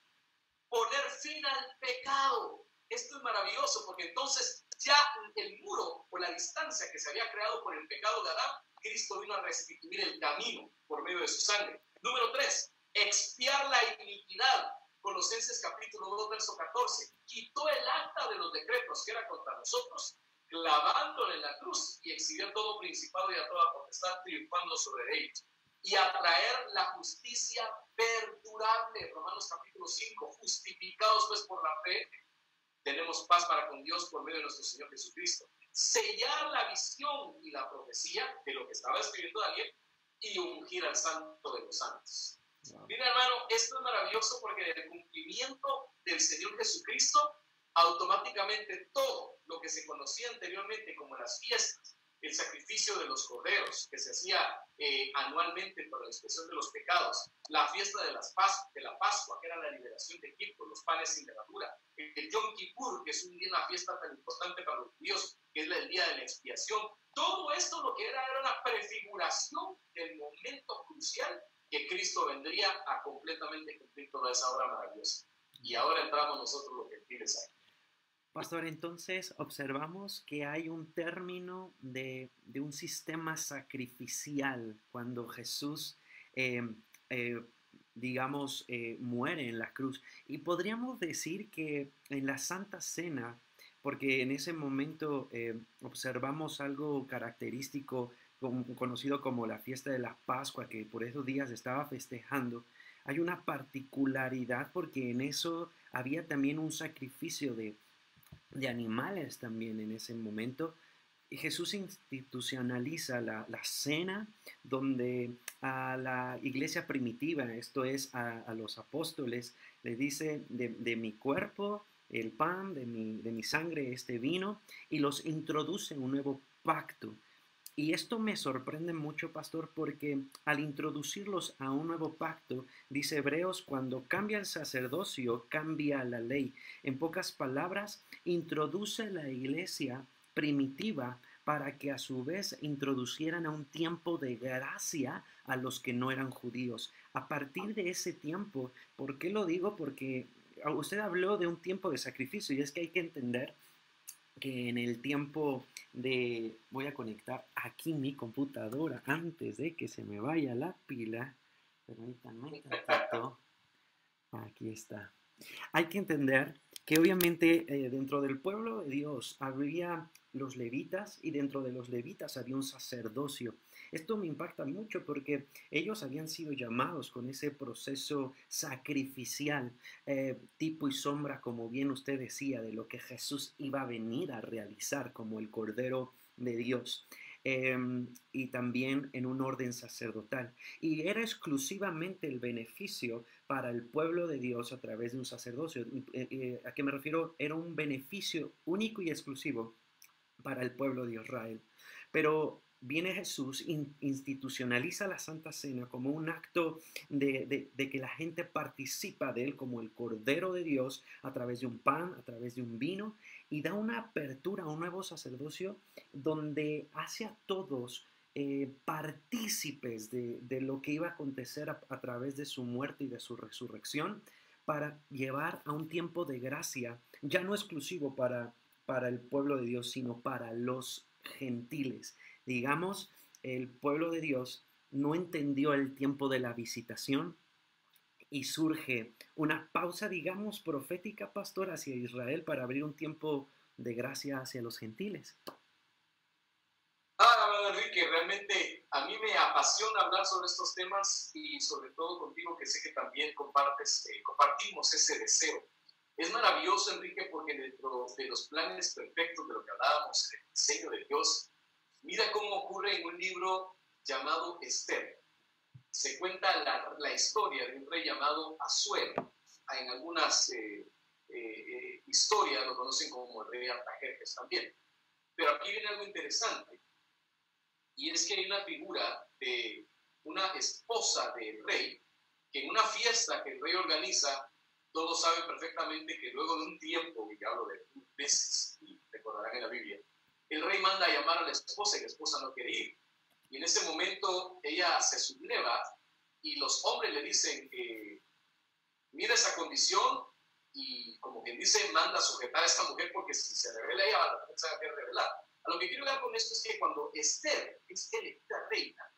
poner fin al pecado. Esto es maravilloso porque entonces ya el muro o la distancia que se había creado por el pecado de Adán, Cristo vino a restituir el camino por medio de su sangre. Número 3, expiar la iniquidad. Colosenses capítulo 2, verso 14. Quitó el acta de los decretos que era contra nosotros, clavándolo en la cruz, y exhibió todo principado y a toda potestad, triunfando sobre ellos. Y a traer la justicia perdurable. Romanos capítulo 5. Justificados pues por la fe, tenemos paz para con Dios por medio de nuestro Señor Jesucristo. Sellar la visión y la profecía de lo que estaba escribiendo Daniel y ungir al santo de los santos. Wow. Mira, hermano, esto es maravilloso porque en el cumplimiento del Señor Jesucristo, automáticamente todo lo que se conocía anteriormente como las fiestas, el sacrificio de los corderos que se hacía anualmente para la expiación de los pecados, la fiesta de la Pascua, que era la liberación de Egipto, los panes sin levadura, el Yom Kippur, que es una fiesta tan importante para los judíos, que es el día de la expiación. Todo esto lo que era una prefiguración del momento crucial que Cristo vendría a completamente cumplir toda esa obra maravillosa. Y ahora entramos nosotros los gentiles ahí. Pastor, entonces observamos que hay un término de un sistema sacrificial cuando Jesús, muere en la cruz. Y podríamos decir que en la Santa Cena, porque en ese momento observamos algo característico conocido como la fiesta de la Pascua, que por esos días estaba festejando, hay una particularidad porque en eso había también un sacrificio de animales también en ese momento. Y Jesús institucionaliza la cena donde a la iglesia primitiva, esto es a los apóstoles, le dice de mi cuerpo el pan, de mi sangre este vino, y los introduce en un nuevo pacto. Y esto me sorprende mucho, pastor, porque al introducirlos a un nuevo pacto, dice Hebreos, cuando cambia el sacerdocio, cambia la ley. En pocas palabras, introduce la iglesia primitiva para que a su vez introducieran a un tiempo de gracia a los que no eran judíos. A partir de ese tiempo, ¿por qué lo digo? Porque usted habló de un tiempo de sacrificio y es que hay que entender que en el tiempo voy a conectar aquí mi computadora antes de que se me vaya la pila. Permítanme un tantito. Aquí está. Hay que entender que obviamente dentro del pueblo de Dios había los levitas y dentro de los levitas había un sacerdocio. Esto me impacta mucho porque ellos habían sido llamados con ese proceso sacrificial, tipo y sombra, como bien usted decía, de lo que Jesús iba a venir a realizar como el Cordero de Dios. Y también en un orden sacerdotal. Y era exclusivamente el beneficio para el pueblo de Dios a través de un sacerdocio. ¿A qué me refiero? Era un beneficio único y exclusivo para el pueblo de Israel. Pero viene Jesús, institucionaliza la Santa Cena como un acto de que la gente participa de él como el Cordero de Dios a través de un pan, a través de un vino, y da una apertura a un nuevo sacerdocio donde hace a todos partícipes de lo que iba a acontecer a través de su muerte y de su resurrección, para llevar a un tiempo de gracia, ya no exclusivo para el pueblo de Dios, sino para los gentiles. Digamos, el pueblo de Dios no entendió el tiempo de la visitación y surge una pausa, digamos, profética, pastor, hacia Israel para abrir un tiempo de gracia hacia los gentiles. Enrique, realmente a mí me apasiona hablar sobre estos temas y sobre todo contigo, que sé que también compartimos ese deseo. Es maravilloso, Enrique, porque dentro de los planes perfectos de lo que hablábamos, el diseño de Dios, mira cómo ocurre en un libro llamado Esther. Se cuenta la historia de un rey llamado Asuero. En algunas historias lo conocen como el rey Artajerjes también. Pero aquí viene algo interesante. Y es que hay una figura de una esposa del rey, que en una fiesta que el rey organiza, todos saben perfectamente que luego de un tiempo, y hablo de meses, y recordarán en la Biblia, el rey manda a llamar a la esposa y la esposa no quiere ir. Y en ese momento ella se subleva y los hombres le dicen, mira esa condición y como quien dice, manda a sujetar a esta mujer porque si se revela ella va a pensar que es revelar. A lo que quiero hablar con esto es que cuando Esther es elegida reina,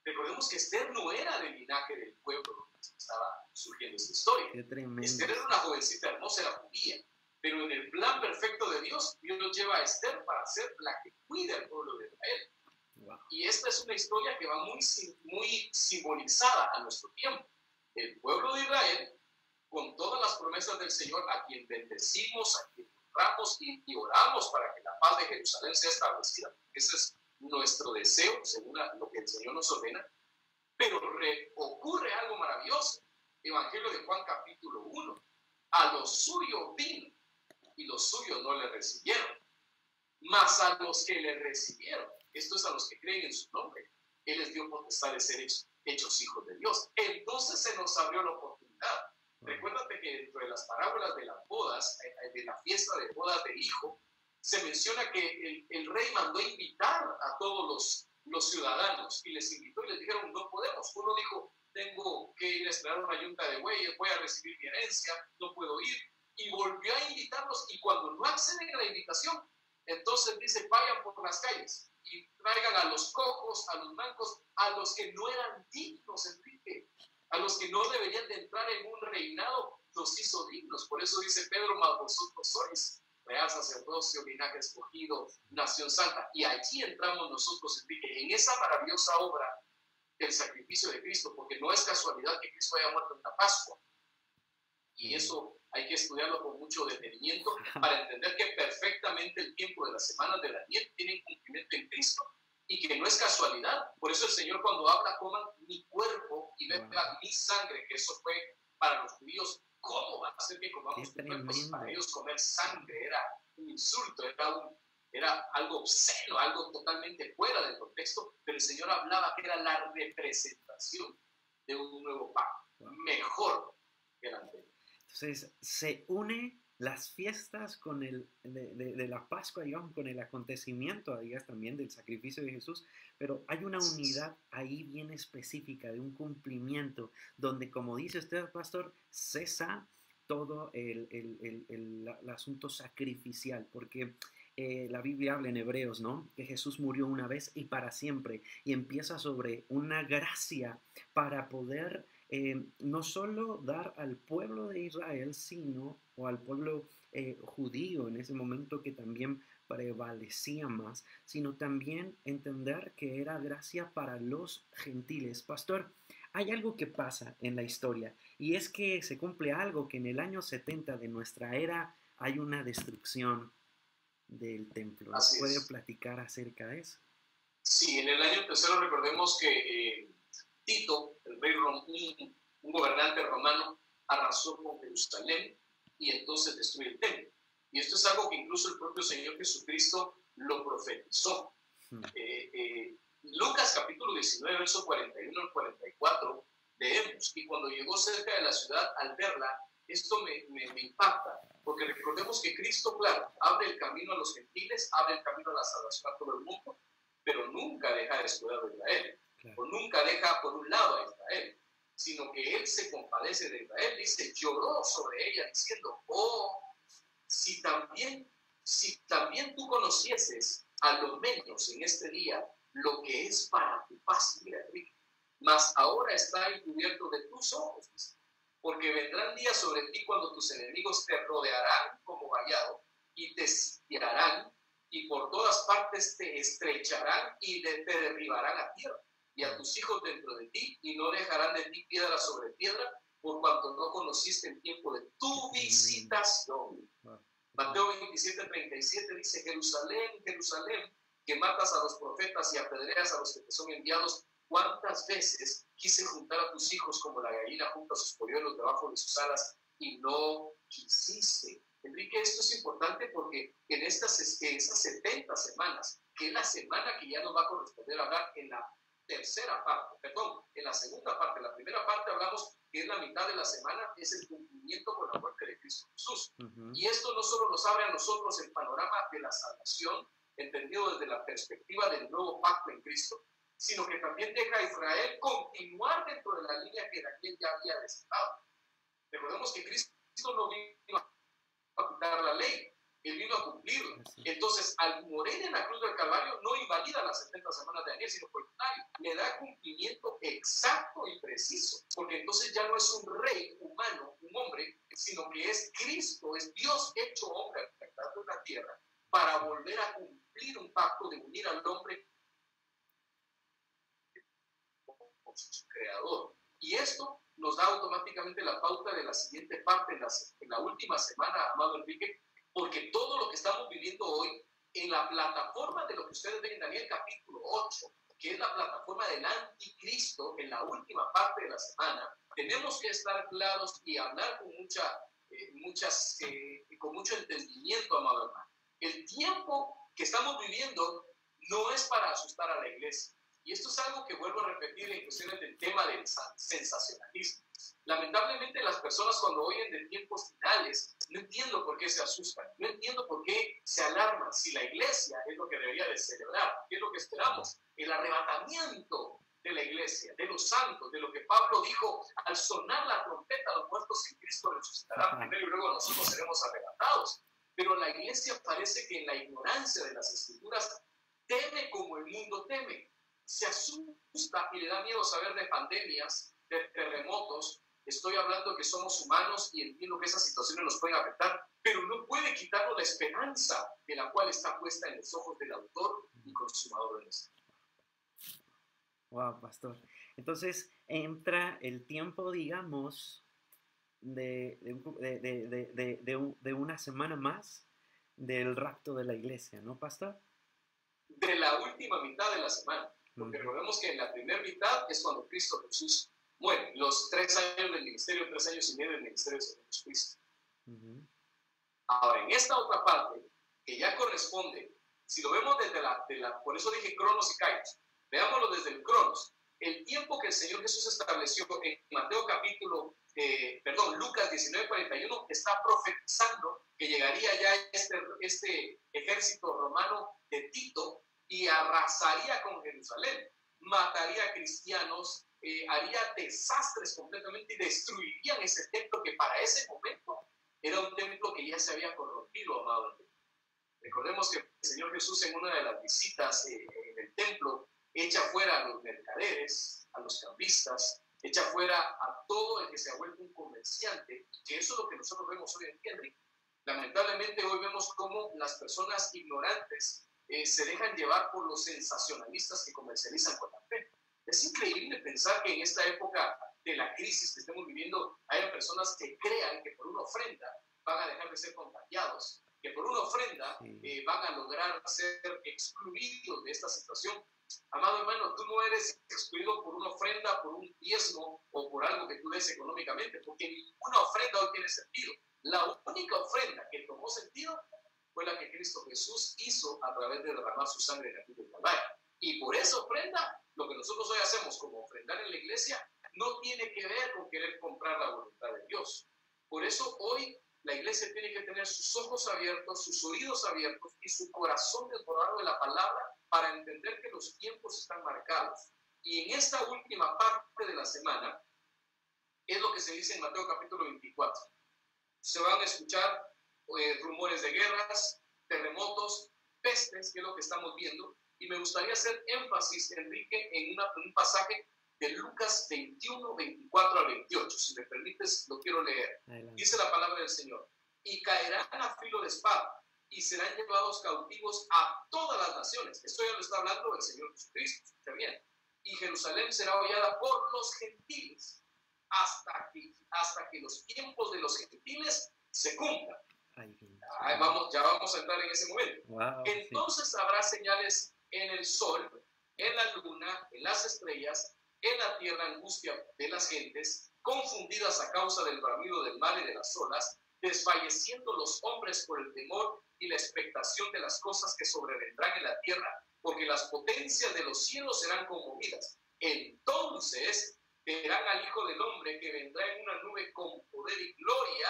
recordemos que Esther no era del linaje del pueblo donde estaba surgiendo esta historia. Qué tremendo. Esther era una jovencita hermosa, era judía, pero en el plan perfecto de Dios, Dios lleva a Esther para ser la que cuida al pueblo de Israel. Wow. Y esta es una historia que va muy simbolizada a nuestro tiempo. El pueblo de Israel, con todas las promesas del Señor, a quien bendecimos, a quien honramos y oramos para que la paz de Jerusalén sea establecida. Ese es nuestro deseo, según lo que el Señor nos ordena. Pero ocurre algo maravilloso. Evangelio de Juan capítulo 1. A los suyos vino y los suyos no le recibieron. Mas a los que le recibieron, esto es a los que creen en su nombre, Él les dio potestad de ser hechos hijos de Dios. Entonces se nos abrió la oportunidad. Recuérdate que dentro de las parábolas de las bodas, de la fiesta de bodas de hijo, se menciona que el rey mandó invitar a todos los ciudadanos y les invitó y les dijeron, no podemos. Uno dijo, tengo que ir a esperar una yunta de bueyes, voy a recibir mi herencia, no puedo ir. Y volvió a invitarlos y cuando no acceden a la invitación, entonces dice, vayan por las calles y traigan a los cojos, a los mancos, a los que no eran dignos, Enrique, a los que no deberían de entrar en un reinado, los hizo dignos. Por eso dice Pedro, mas vosotros sois real sacerdocio, linaje escogido, nación santa. Y allí entramos nosotros, Enrique, en esa maravillosa obra del sacrificio de Cristo, porque no es casualidad que Cristo haya muerto en la Pascua. Y eso hay que estudiarlo con mucho detenimiento para entender que perfectamente el tiempo de las semanas de Daniel tiene cumplimiento en Cristo y que no es casualidad. Por eso el Señor cuando habla, coman mi cuerpo y beban mi sangre, que eso fue para los judíos. ¿Cómo va a ser que comamos tu cuerpo? Para ellos comer sangre era un insulto, era algo obsceno, algo totalmente fuera del contexto, pero el Señor hablaba que era la representación de un nuevo pacto, mejor que el anterior. Entonces, se une las fiestas con de la Pascua, digamos, con el acontecimiento, digamos, también del sacrificio de Jesús, pero hay una unidad ahí bien específica, de un cumplimiento, donde, como dice usted, pastor, cesa todo el asunto sacrificial, porque la Biblia habla en Hebreos, ¿no? Que Jesús murió una vez y para siempre, y empieza sobre una gracia para poder no solo dar al pueblo de Israel, sino, o al pueblo judío en ese momento que también prevalecía más, sino también entender que era gracia para los gentiles. Pastor, hay algo que pasa en la historia y es que se cumple algo que en el año 70 de nuestra era hay una destrucción del templo. ¿Nos puede platicar acerca de eso? Sí, en el año tercero recordemos que Tito, el rey un gobernante romano, arrasó con Jerusalén y entonces destruye el templo. Y esto es algo que incluso el propio Señor Jesucristo lo profetizó. Lucas capítulo 19, verso 41 al 44, leemos, y cuando llegó cerca de la ciudad, al verla, esto me impacta, porque recordemos que Cristo, claro, abre el camino a los gentiles, abre el camino a la salvación a todo el mundo, pero nunca deja de descuidar a Israel, o nunca deja por un lado a Israel, sino que Él se compadece de Israel, dice, lloró sobre ella diciendo, oh, si también tú conocieses a lo menos en este día lo que es para tu paz, mira, Enrique, mas ahora está encubierto de tus ojos, porque vendrán días sobre ti cuando tus enemigos te rodearán como vallado y te sitiarán y por todas partes te estrecharán y te derribarán a tierra y a tus hijos dentro de ti y no dejarán de ti piedra sobre piedra por cuanto no conociste el tiempo de tu visitación. Mateo 27:37 dice, Jerusalén, Jerusalén, que matas a los profetas y apedreas a los que te son enviados, ¿cuántas veces quise juntar a tus hijos como la gallina junta sus polluelos debajo de sus alas y no quisiste? Enrique, esto es importante porque en esas 70 semanas, que es la semana que ya nos va a corresponder hablar en la tercera parte, perdón, en la segunda parte, la primera parte hablamos que es la mitad de la semana, es el cumplimiento con la muerte de Cristo Jesús. Y esto no solo nos abre a nosotros el panorama de la salvación, entendido desde la perspectiva del nuevo pacto en Cristo, sino que también deja a Israel continuar dentro de la línea que Daniel ya había designado. Recordemos que Cristo no vino a quitar la ley, Él vino a cumplirla. Entonces, al morir en la cruz del Calvario, no invalida las 70 semanas de Daniel, sino por el contrario, le da cumplimiento exacto y preciso, porque entonces ya no es un rey humano, un hombre, sino que es Cristo, es Dios hecho hombre en la tierra, para volver a cumplir un pacto de unir al hombre con su creador. Y esto nos da automáticamente la pauta de la siguiente parte, en la última semana, amado Enrique, porque todo lo que estamos viviendo hoy en la plataforma de lo que ustedes ven en Daniel capítulo 8, que es la plataforma del anticristo, en la última parte de la semana, tenemos que estar claros y hablar con con mucho entendimiento, amado hermano. El tiempo que estamos viviendo no es para asustar a la iglesia. Y esto es algo que vuelvo a repetir en cuestiones del tema del sensacionalismo. Lamentablemente las personas cuando oyen de tiempos finales, no entiendo por qué se asustan, no entiendo por qué se alarman. Si la iglesia es lo que debería de celebrar, ¿qué es lo que esperamos? El arrebatamiento de la iglesia, de los santos, de lo que Pablo dijo, al sonar la trompeta, los muertos en Cristo resucitarán primero y luego nosotros seremos arrebatados. Pero la iglesia parece que en la ignorancia de las escrituras teme como el mundo teme. Se asusta y le da miedo saber de pandemias, de terremotos. Estoy hablando que somos humanos y entiendo que esas situaciones nos pueden afectar, pero no puede quitarnos la esperanza de la cual está puesta en los ojos del autor y consumador de nuestra vida. Wow, pastor. Entonces entra el tiempo, digamos, de una semana más del rapto de la iglesia, ¿no, pastor? De la última mitad de la semana. Porque recordemos que en la primera mitad es cuando Cristo Jesús muere. Los 3 años del ministerio, 3 años y medio del ministerio de Jesucristo. Ahora, en esta otra parte, que ya corresponde, si lo vemos desde por eso dije Cronos y Kairos, veámoslo desde el Cronos. El tiempo que el Señor Jesús estableció en Mateo Lucas 19:41, está profetizando que llegaría ya este ejército romano de Tito y arrasaría con Jerusalén, mataría a cristianos, haría desastres completamente y destruirían ese templo que para ese momento era un templo que ya se había corrompido, amado. Recordemos que el Señor Jesús en una de las visitas en el templo echa fuera a los mercaderes, a los cambistas, echa fuera a todo el que se ha vuelto un comerciante, que eso es lo que nosotros vemos hoy en día, Enrique. Lamentablemente hoy vemos cómo las personas ignorantes se dejan llevar por los sensacionalistas que comercializan con la fe. Es increíble pensar que en esta época de la crisis que estamos viviendo haya personas que crean que por una ofrenda van a dejar de ser contagiados, que por una ofrenda van a lograr ser excluidos de esta situación. Amado hermano, tú no eres excluido por una ofrenda, por un diezmo o por algo que tú des económicamente, porque ninguna ofrenda hoy tiene sentido. La única ofrenda que tomó sentido fue la que Cristo Jesús hizo a través de derramar su sangre en la cruz del Calvario. Y por esa ofrenda, lo que nosotros hoy hacemos como ofrendar en la iglesia, no tiene que ver con querer comprar la voluntad de Dios. Por eso hoy la iglesia tiene que tener sus ojos abiertos, sus oídos abiertos y su corazón desbordado de la palabra para entender que los tiempos están marcados. Y en esta última parte de la semana es lo que se dice en Mateo capítulo 24. Se van a escuchar rumores de guerras, terremotos, pestes, que es lo que estamos viendo. Y me gustaría hacer énfasis, Enrique, en un pasaje de Lucas 21, 24 al 28. Si me permites, lo quiero leer. Adelante. Dice la palabra del Señor. Y caerán a filo de espada y serán llevados cautivos a todas las naciones. Esto ya lo está hablando el Señor Jesucristo. Escucha bien. Y Jerusalén será hollada por los gentiles hasta que los tiempos de los gentiles se cumplan. Ya vamos a entrar en ese momento. Wow, entonces habrá señales en el sol, en la luna, en las estrellas, en la tierra, angustia de las gentes, confundidas a causa del bramido del mar y de las olas, desfalleciendo los hombres por el temor y la expectación de las cosas que sobrevendrán en la tierra, porque las potencias de los cielos serán conmovidas. Entonces verán al Hijo del Hombre que vendrá en una nube con poder y gloria.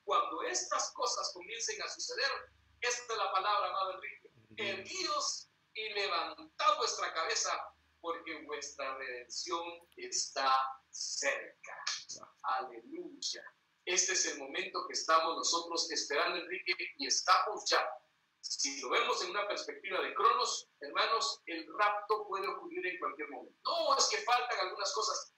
Cuando estas cosas comiencen a suceder, esta es la palabra, amado Enrique, erguidos y levantad vuestra cabeza, porque vuestra redención está cerca. Aleluya. Este es el momento que estamos nosotros esperando, Enrique, y estamos ya. Si lo vemos en una perspectiva de Cronos, hermanos, el rapto puede ocurrir en cualquier momento. No, es que faltan algunas cosas.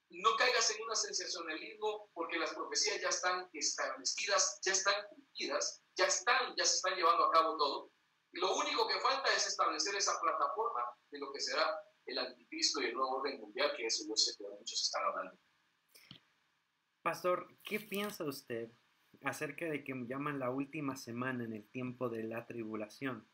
No caigas en un sensacionalismo, porque las profecías ya están establecidas, ya están cumplidas, ya se están llevando a cabo todo. Y lo único que falta es establecer esa plataforma de lo que será el anticristo y el nuevo orden mundial, que eso yo sé que muchos están hablando. Pastor, ¿qué piensa usted acerca de que llaman la última semana en el tiempo de la tribulación?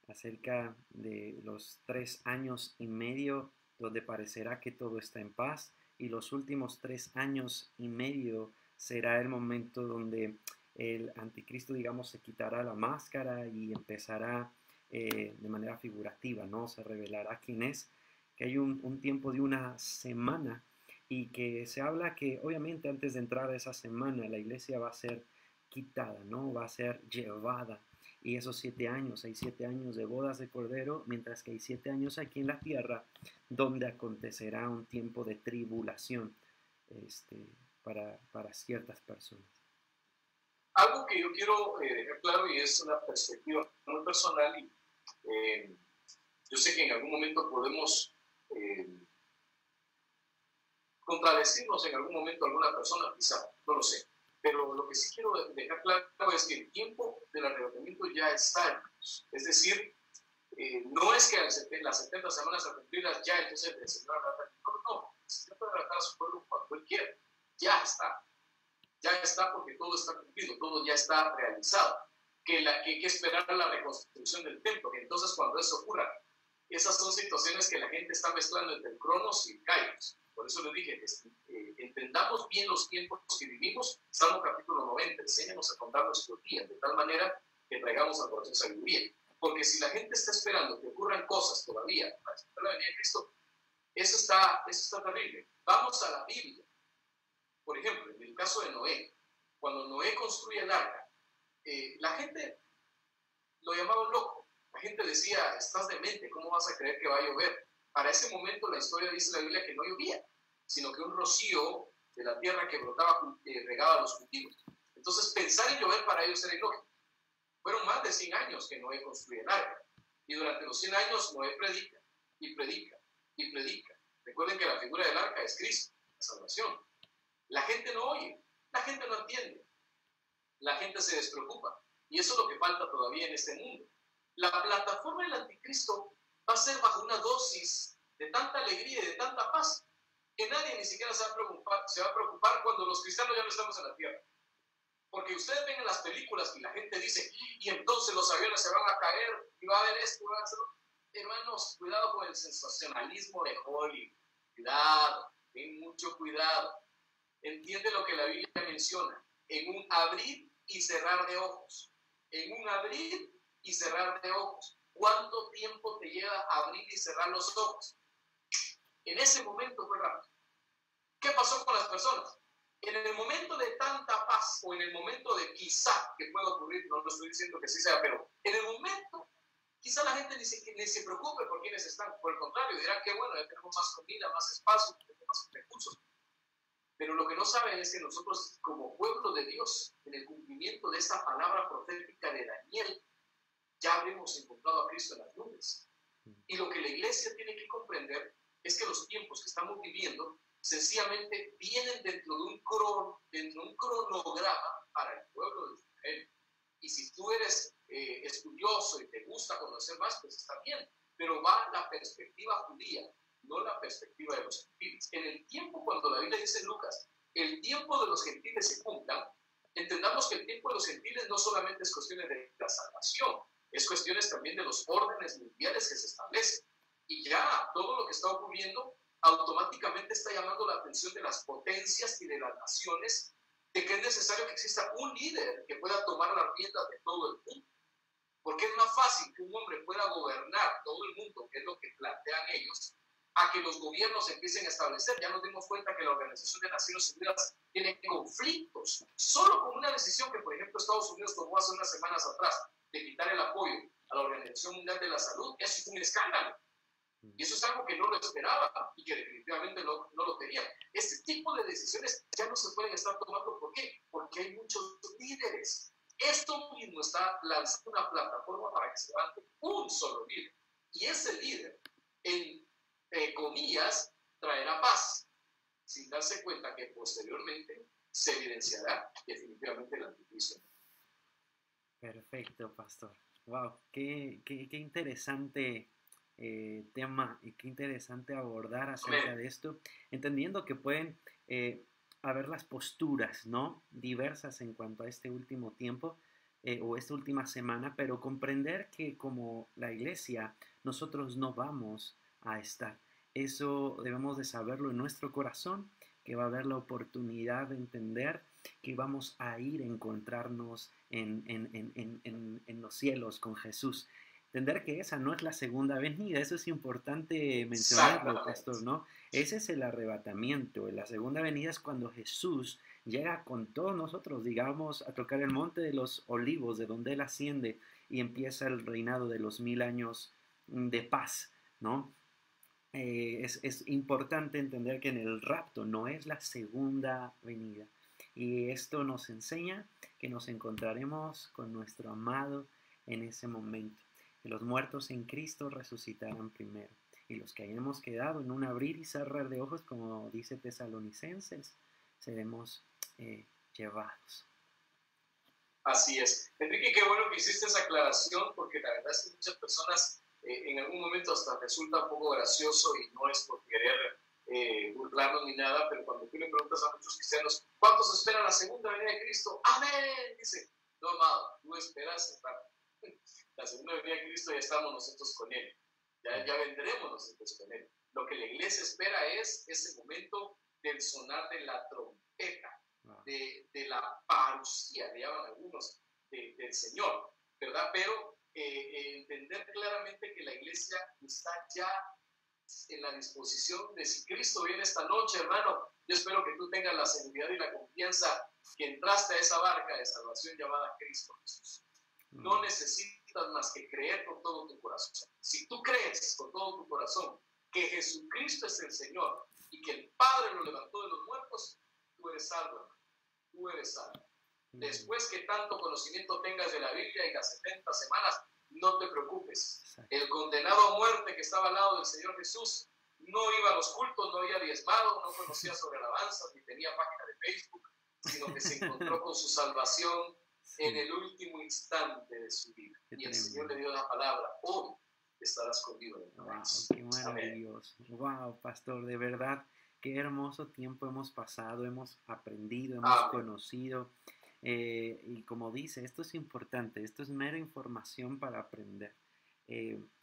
Acerca de los 3 años y medio donde parecerá que todo está en paz, y los últimos 3 años y medio será el momento donde el anticristo, digamos, se quitará la máscara y empezará de manera figurativa, ¿no? Se revelará quién es, que hay un tiempo de una semana, y que se habla que obviamente antes de entrar a esa semana la iglesia va a ser quitada, ¿no? Va a ser llevada. Y esos 7 años, hay 7 años de bodas de Cordero, mientras que hay 7 años aquí en la tierra donde acontecerá un tiempo de tribulación para ciertas personas. Algo que yo quiero dejar claro, y es una perspectiva muy personal, y yo sé que en algún momento podemos contradecirnos en algún momento a alguna persona, quizá, no lo sé. Pero lo que sí quiero dejar claro es que el tiempo del arrebatamiento ya está. Es decir, no es que las 70 semanas a cumplirlas ya, entonces el Señor arrebatamiento. No, el Señor puede arrebatar a su pueblo cuando Él quiera. Ya está. Ya está, porque todo está cumplido, todo ya está realizado. Que hay que esperar a la reconstrucción del templo. Que entonces, cuando eso ocurra, esas son situaciones que la gente está mezclando entre el Cronos y el Kairos. Por eso le dije, entendamos bien los tiempos que vivimos. Salmo capítulo 90, enséñanos a contar nuestros días, de tal manera que traigamos al corazón sabiduría. Porque si la gente está esperando que ocurran cosas todavía para esperar la venida de Cristo, eso está terrible. Vamos a la Biblia. Por ejemplo, en el caso de Noé, cuando Noé construye el arca, la gente lo llamaba loco. La gente decía, estás demente, ¿cómo vas a creer que va a llover? Para ese momento la historia dice la Biblia que no llovía, sino que un rocío de la tierra que brotaba regaba los cultivos. Entonces pensar en llover para ellos era ilógico. Fueron más de 100 años que Noé construye el arca. Y durante los 100 años Noé predica, y predica, y predica. Recuerden que la figura del arca es Cristo, la salvación. La gente no oye, la gente no entiende, la gente se despreocupa. Y eso es lo que falta todavía en este mundo. La plataforma del anticristo va a ser bajo una dosis de tanta alegría y de tanta paz que nadie ni siquiera se va a preocupar cuando los cristianos ya no estamos en la tierra. Porque ustedes ven en las películas y la gente dice, y entonces los aviones se van a caer, y va a haber esto, va a hacer... Hermanos, cuidado con el sensacionalismo de Hollywood. Cuidado, ten mucho cuidado. Entiende lo que la Biblia menciona. En un abrir y cerrar de ojos. En un abrir y cerrar de ojos. ¿Cuánto tiempo te lleva a abrir y cerrar los ojos? En ese momento fue rápido. ¿Qué pasó con las personas? En el momento de tanta paz, o en el momento de quizá que pueda ocurrir, no lo estoy diciendo que sí sea, pero en el momento, quizá la gente ni se preocupe por quienes están. Por el contrario, dirán que bueno, ya tenemos más comida, más espacio, tenemos más recursos. Pero lo que no saben es que nosotros, como pueblo de Dios, en el cumplimiento de esta palabra profética de Daniel, ya habremos encontrado a Cristo en las nubes. Y lo que la iglesia tiene que comprender es que los tiempos que estamos viviendo sencillamente vienen dentro de un cronograma para el pueblo de Israel. Y si tú eres estudioso y te gusta conocer más, pues está bien. Pero va la perspectiva judía, no la perspectiva de los gentiles. En el tiempo, cuando la Biblia dice en Lucas, el tiempo de los gentiles se cumpla, entendamos que el tiempo de los gentiles no solamente es cuestiones de la salvación, es cuestiones también de los órdenes mundiales que se establecen. Y ya todo lo que está ocurriendo automáticamente está llamando la atención de las potencias y de las naciones, de que es necesario que exista un líder que pueda tomar las riendas de todo el mundo. Porque es más fácil que un hombre pueda gobernar todo el mundo, que es lo que plantean ellos, a que los gobiernos empiecen a establecer. Ya nos dimos cuenta que la Organización de Naciones Unidas tiene conflictos, solo con una decisión que, por ejemplo, Estados Unidos tomó hace unas semanas atrás, de quitar el apoyo a la Organización Mundial de la Salud. Eso es un escándalo. Y eso es algo que no lo esperaba y que definitivamente no lo quería. Este tipo de decisiones ya no se pueden estar tomando. ¿Por qué? Porque hay muchos líderes. Esto mismo está lanzando una plataforma para que se levante un solo líder. Y ese líder, en comillas, traerá paz, sin darse cuenta que posteriormente se evidenciará definitivamente el anticristo. Perfecto, pastor. Wow, qué interesante tema y qué interesante abordar acerca Amén. de esto, entendiendo que pueden haber las posturas, ¿no? Diversas en cuanto a este último tiempo o esta última semana, pero comprender que como la iglesia nosotros no vamos a estar. Eso debemos de saberlo en nuestro corazón, que va a haber la oportunidad de entender que vamos a ir a encontrarnos en los cielos con Jesús. Entender que esa no es la segunda venida, eso es importante mencionarlo, pastor, ¿no? Ese es el arrebatamiento. La segunda venida es cuando Jesús llega con todos nosotros, digamos, a tocar el monte de los olivos, de donde Él asciende y empieza el reinado de los 1000 años de paz, ¿no? Es importante entender que en el rapto no es la segunda venida. Y esto nos enseña que nos encontraremos con nuestro amado en ese momento. Que los muertos en Cristo resucitarán primero. Y los que hayamos quedado en un abrir y cerrar de ojos, como dice Tesalonicenses, seremos llevados. Así es. Enrique, qué bueno que hiciste esa aclaración, porque la verdad es que muchas personas en algún momento hasta resulta un poco gracioso y no es por querer burlarnos ni nada, pero cuando tú le preguntas a muchos cristianos, ¿cuántos esperan la segunda venida de Cristo? ¡Amén! Dice, no, amado, tú esperas la segunda venida de Cristo, ya estamos nosotros con Él. Ya vendremos nosotros con Él. Lo que la iglesia espera es ese momento del sonar de la trompeta, de la parucía, le llaman algunos, del Señor, ¿verdad? Pero entender claramente que la iglesia está ya en la disposición de si Cristo viene esta noche, hermano, yo espero que tú tengas la seguridad y la confianza que entraste a esa barca de salvación llamada Cristo Jesús. No necesitas más que creer con todo tu corazón. Si tú crees con todo tu corazón que Jesucristo es el Señor y que el Padre lo levantó de los muertos, tú eres salvo, hermano. Tú eres salvo. Después que tanto conocimiento tengas de la Biblia y las 70 semanas, no te preocupes. El condenado a muerte que estaba al lado del Señor Jesús no iba a los cultos, no había diezmado, no conocía sobre alabanzas, ni tenía página de Facebook, sino que se encontró con su salvación en el último instante de su vida. Y el Señor le dio la palabra, hoy estarás conmigo en el paraíso. Wow, qué maravilloso. Amén. Wow, pastor, de verdad, qué hermoso tiempo hemos pasado, hemos aprendido, hemos conocido. Y como dice, esto es importante, esto es mera información para aprender.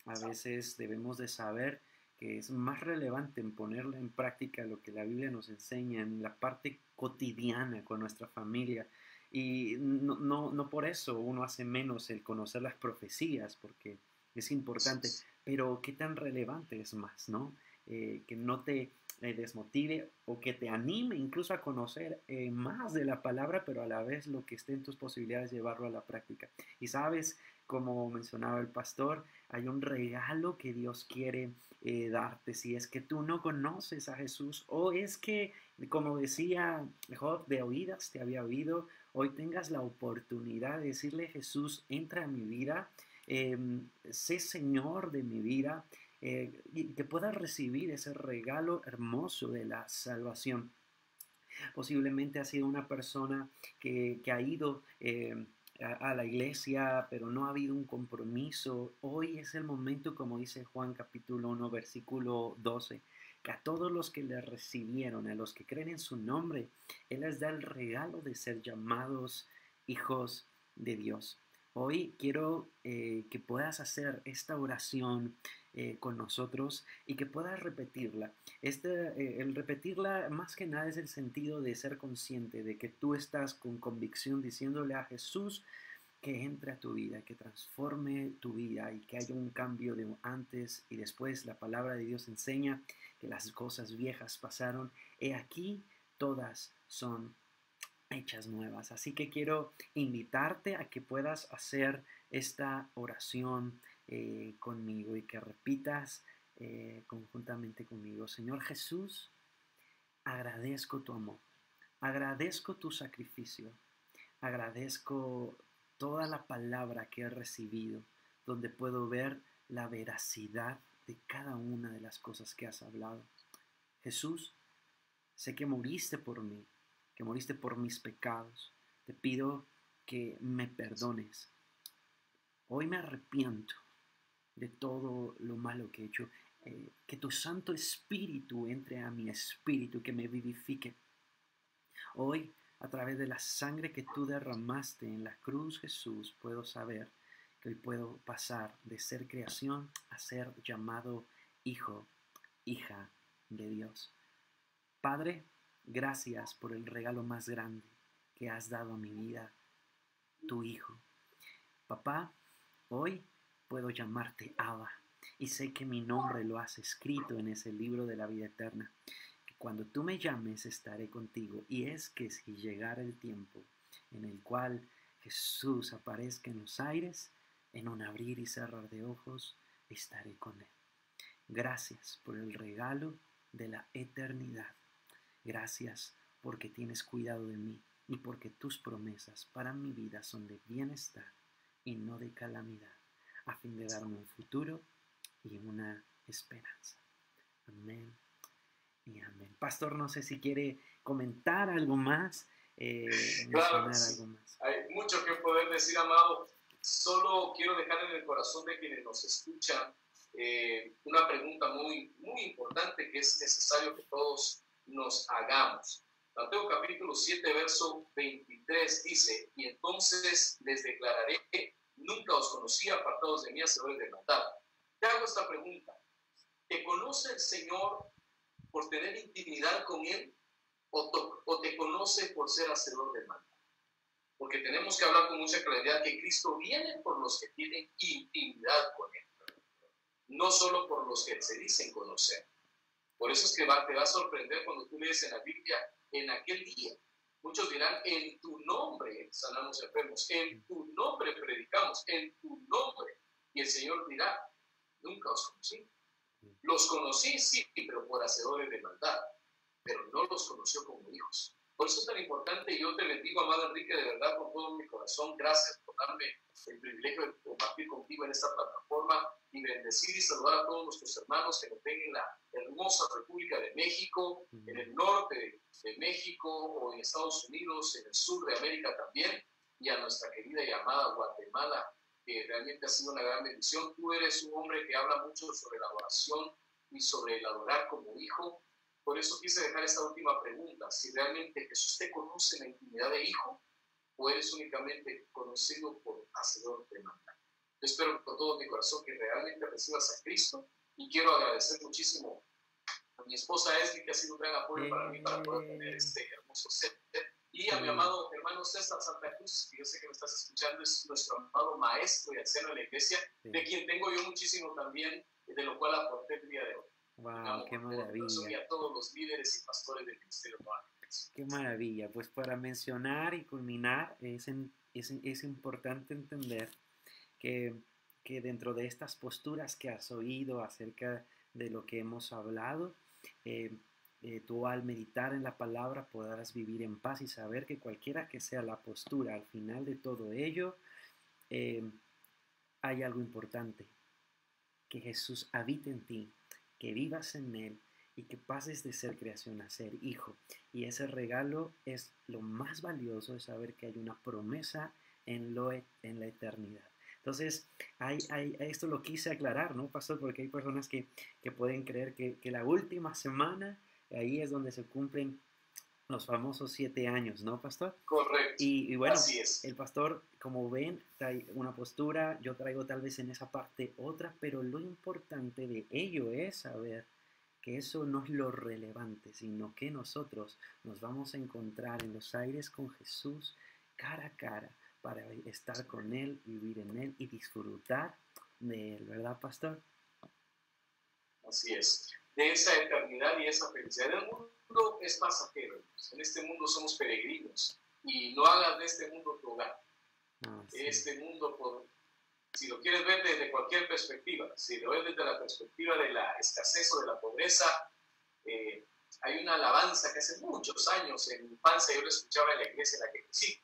A veces debemos de saber que es más relevante en ponerla en práctica lo que la Biblia nos enseña en la parte cotidiana con nuestra familia. Y no por eso uno hace menos el conocer las profecías, porque es importante, pero qué tan relevante es más, ¿no? Que no te desmotive o que te anime incluso a conocer más de la palabra, pero a la vez lo que esté en tus posibilidades llevarlo a la práctica. Y sabes, como mencionaba el pastor, hay un regalo que Dios quiere darte si es que tú no conoces a Jesús o es que, como decía Job, de oídas te había oído, hoy tengas la oportunidad de decirle: Jesús, entra a mi vida, sé Señor de mi vida, y que puedas recibir ese regalo hermoso de la salvación. Posiblemente ha sido una persona que ha ido a la iglesia, pero no ha habido un compromiso. Hoy es el momento, como dice Juan capítulo 1, versículo 12, que a todos los que le recibieron, a los que creen en su nombre, Él les da el regalo de ser llamados hijos de Dios. Hoy quiero que puedas hacer esta oración con nosotros y que puedas repetirla. El repetirla más que nada es el sentido de ser consciente de que tú estás con convicción diciéndole a Jesús que entre a tu vida, que transforme tu vida y que haya un cambio de antes y después. La palabra de Dios enseña que las cosas viejas pasaron, he aquí todas son hechas nuevas. Así que quiero invitarte a que puedas hacer esta oración conmigo y que repitas conjuntamente conmigo. Señor Jesús, agradezco tu amor, agradezco tu sacrificio, agradezco toda la palabra que he recibido, donde puedo ver la veracidad de cada una de las cosas que has hablado. Jesús, sé que moriste por mí, que moriste por mis pecados. Te pido que me perdones. Hoy me arrepiento de todo lo malo que he hecho. Que tu Santo Espíritu entre a mi espíritu, que me vivifique. Hoy, a través de la sangre que tú derramaste en la cruz, Jesús, puedo saber que hoy puedo pasar de ser creación a ser llamado hijo, hija de Dios. Padre, gracias por el regalo más grande que has dado a mi vida, tu Hijo. Papá, hoy puedo llamarte Abba y sé que mi nombre lo has escrito en ese libro de la vida eterna. Que cuando tú me llames estaré contigo, y es que si llegara el tiempo en el cual Jesús aparezca en los aires, en un abrir y cerrar de ojos, estaré con Él. Gracias por el regalo de la eternidad. Gracias porque tienes cuidado de mí y porque tus promesas para mi vida son de bienestar y no de calamidad, a fin de darme un futuro y una esperanza. Amén y amén. Pastor, no sé si quiere comentar algo más, Claro que mencionar sí. algo más. Hay mucho que poder decir, amado. Solo quiero dejar en el corazón de quienes nos escuchan una pregunta muy, muy importante que es necesario que todos nos hagamos. Mateo capítulo 7, verso 23 dice: y entonces les declararé, nunca os conocí, apartados de mí, hacedores de maldad. Te hago esta pregunta: ¿te conoce el Señor por tener intimidad con Él o te conoce por ser hacedor de maldad? Porque tenemos que hablar con mucha claridad que Cristo viene por los que tienen intimidad con Él, no solo por los que se dicen conocer. Por eso es que te va a sorprender cuando tú lees en la Biblia, en aquel día. Muchos dirán, en tu nombre sanamos enfermos, en tu nombre predicamos, en tu nombre. Y el Señor dirá, nunca os conocí. Los conocí, sí, pero por hacedores de maldad, pero no los conoció como hijos. Por eso es tan importante, y yo te bendigo, amado Enrique, de verdad, con todo mi corazón. Gracias por darme el privilegio de compartir contigo en esta plataforma y bendecir y saludar a todos nuestros hermanos que nos ven en la hermosa República de México, en el norte de México o en Estados Unidos, en el sur de América también, y a nuestra querida y amada Guatemala, que realmente ha sido una gran bendición. Tú eres un hombre que habla mucho sobre la adoración y sobre el adorar como hijo. Por eso quise dejar esta última pregunta: si realmente Jesús te conoce en la intimidad de hijo o eres únicamente conocido por hacedor de maldad. Yo espero con todo mi corazón que realmente recibas a Cristo, y quiero agradecer muchísimo a mi esposa Esli, que ha sido un gran apoyo para mí para poder tener este hermoso set, y a mi amado hermano César Santa Cruz, que yo sé que me estás escuchando, es nuestro amado maestro y anciano de la iglesia, de quien tengo yo muchísimo también, de lo cual aporté el día de hoy. Wow, qué maravilla. Y a todos los líderes y pastores del Ministerio Nueva. Qué maravilla. Pues para mencionar y culminar, es importante entender que dentro de estas posturas que has oído acerca de lo que hemos hablado, tú al meditar en la palabra podrás vivir en paz y saber que cualquiera que sea la postura al final de todo ello, hay algo importante: que Jesús habite en ti, que vivas en Él y que pases de ser creación a ser hijo. Y ese regalo es lo más valioso, de saber que hay una promesa en la eternidad. Entonces, esto lo quise aclarar, ¿no, pastor? Porque hay personas que pueden creer que la última semana, ahí es donde se cumplen los famosos 7 años, ¿no, pastor? Correcto. Y bueno, así es. El pastor, como ven, trae una postura, yo traigo tal vez en esa parte otra, pero lo importante de ello es saber que eso no es lo relevante, sino que nosotros nos vamos a encontrar en los aires con Jesús cara a cara para estar con Él, vivir en Él y disfrutar de Él, ¿verdad, pastor? Así es. De esa eternidad y esa felicidad. El mundo es pasajero. En este mundo somos peregrinos. Y no hagas de este mundo tu hogar. Este mundo, por Si lo quieres ver desde cualquier perspectiva, si lo ves desde la perspectiva de la escasez o de la pobreza, hay una alabanza que hace muchos años en mi infancia yo lo escuchaba en la iglesia en la que crecí.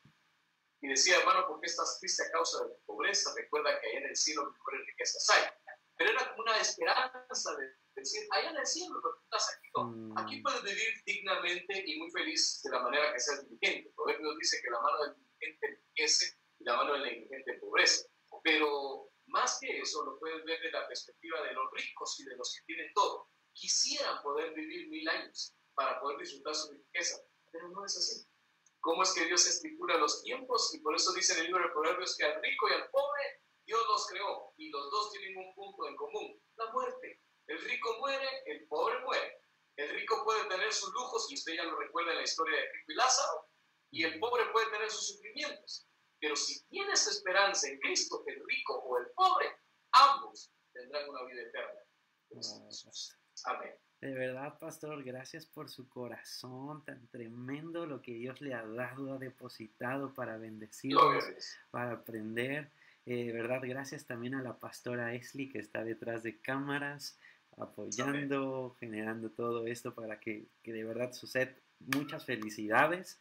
Y decía, hermano, ¿por qué estás triste a causa de tu pobreza? Recuerda que allá en el cielo mejores riquezas hay. Pero era como una esperanza de decir, allá en el cielo, pero tú estás aquí, ¿no? Aquí puedes vivir dignamente y muy feliz de la manera que seas diligente. Proverbios dice que la mano del diligente enriquece y la mano del negligente empobrece. Pero más que eso, lo puedes ver desde la perspectiva de los ricos y de los que tienen todo. Quisieran poder vivir 1000 años para poder disfrutar su riqueza, pero no es así. ¿Cómo es que Dios estipula los tiempos? Y por eso dice en el libro de Proverbios que al rico y al pobre Dios los creó y los dos tienen un punto en común, la muerte. El rico muere, el pobre muere. El rico puede tener sus lujos, y usted ya lo recuerda en la historia de Cristo y Lázaro, y el pobre puede tener sus sufrimientos. Pero si tienes esperanza en Cristo, el rico o el pobre, ambos tendrán una vida eterna. Amén. De verdad, pastor, gracias por su corazón tan tremendo, lo que Dios le ha dado, ha depositado para bendecirnos, para aprender. De verdad, gracias también a la pastora Esli que está detrás de cámaras, apoyando, generando todo esto para que de verdad suceda. Muchas felicidades.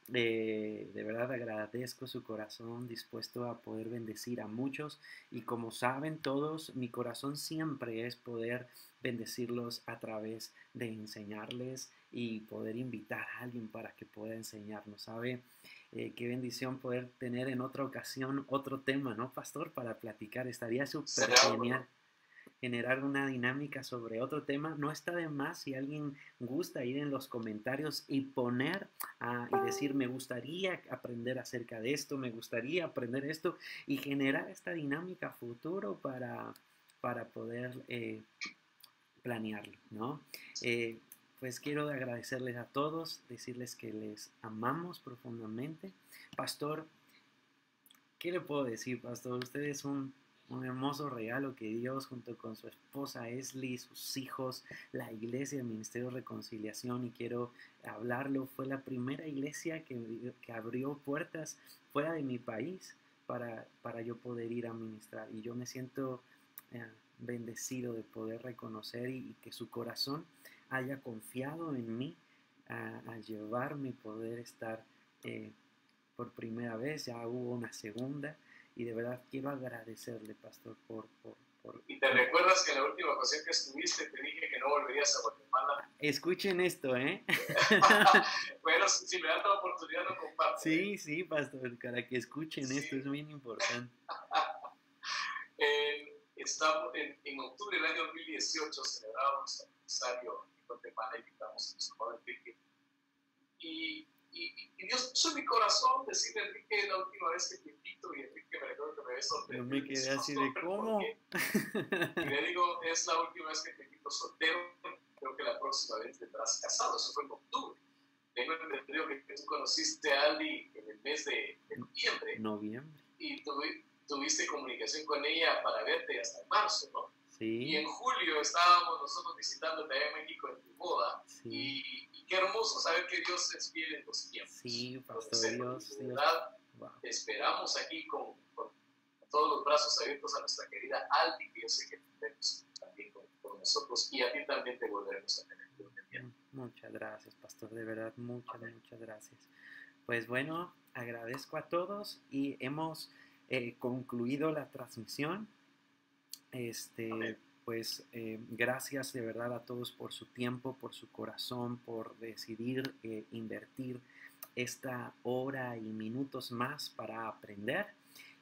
De verdad agradezco su corazón dispuesto a poder bendecir a muchos, y como saben todos, mi corazón siempre es poder bendecirlos a través de enseñarles y poder invitar a alguien para que pueda enseñarnos. ¿Sabe? Qué bendición poder tener en otra ocasión otro tema, ¿no, pastor? Para platicar, estaría súper genial. Generar una dinámica sobre otro tema. No está de más si alguien gusta ir en los comentarios y poner y decir, me gustaría aprender acerca de esto, me gustaría aprender esto, y generar esta dinámica futuro para poder planearlo, ¿no? Pues quiero agradecerles a todos, decirles que les amamos profundamente. Pastor, ¿qué le puedo decir, pastor? Usted es un hermoso regalo que Dios, junto con su esposa Esli, sus hijos, la iglesia, el Ministerio de Reconciliación, y quiero hablarlo, fue la primera iglesia que abrió puertas fuera de mi país para yo poder ir a ministrar. Y yo me siento bendecido de poder reconocer y que su corazón haya confiado en mí a llevarme y poder estar por primera vez. Ya hubo una segunda. Y de verdad quiero agradecerle, pastor, por... ¿Y te recuerdas que en la última ocasión que estuviste te dije que no volverías a Guatemala? Escuchen esto, ¿eh? Bueno, si me dan la oportunidad lo comparto. Sí, sí, pastor, para que escuchen esto, es bien importante. En octubre del año 2018 celebramos el aniversario en Guatemala, invitamos a nuestro padre Enrique. Y Dios puso en mi corazón decirle a Enrique, la última vez que te invito, y Enrique me recuerdo que me había sorprendido. Yo me quedé así de, ¿cómo? Y le digo, es la última vez que te invito soltero, creo que la próxima vez tendrás casado. Eso fue en octubre. Tengo entendido que tú conociste a Aldi en el mes de noviembre. Y tuviste comunicación con ella para verte hasta en marzo, ¿no? Sí. Y en julio estábamos nosotros visitándote allá en México en tu boda. Sí. Y qué hermoso saber que Dios es fiel en los tiempos. Sí, pastor, Dios. De verdad, wow. Te esperamos aquí con todos los brazos abiertos a nuestra querida Aldi, que yo sé que tenemos también con nosotros, y a ti también te volveremos a tener. Muchas gracias, pastor, de verdad, muchas gracias. Pues bueno, agradezco a todos y hemos concluido la transmisión. Pues gracias de verdad a todos por su tiempo, por su corazón, por decidir invertir esta hora y minutos más para aprender.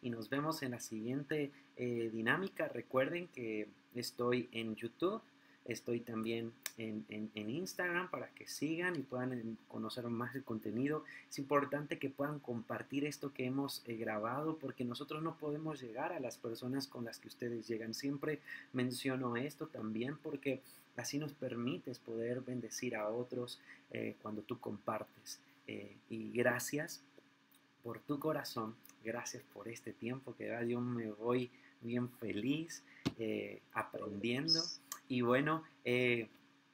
Y nos vemos en la siguiente dinámica. Recuerden que estoy en YouTube, estoy también en Instagram para que sigan y puedan conocer más el contenido. Es importante que puedan compartir esto que hemos grabado, porque nosotros no podemos llegar a las personas con las que ustedes llegan. Siempre menciono esto también porque así nos permites poder bendecir a otros cuando tú compartes. Y gracias por tu corazón, gracias por este tiempo que yo me voy bien feliz aprendiendo. Y bueno,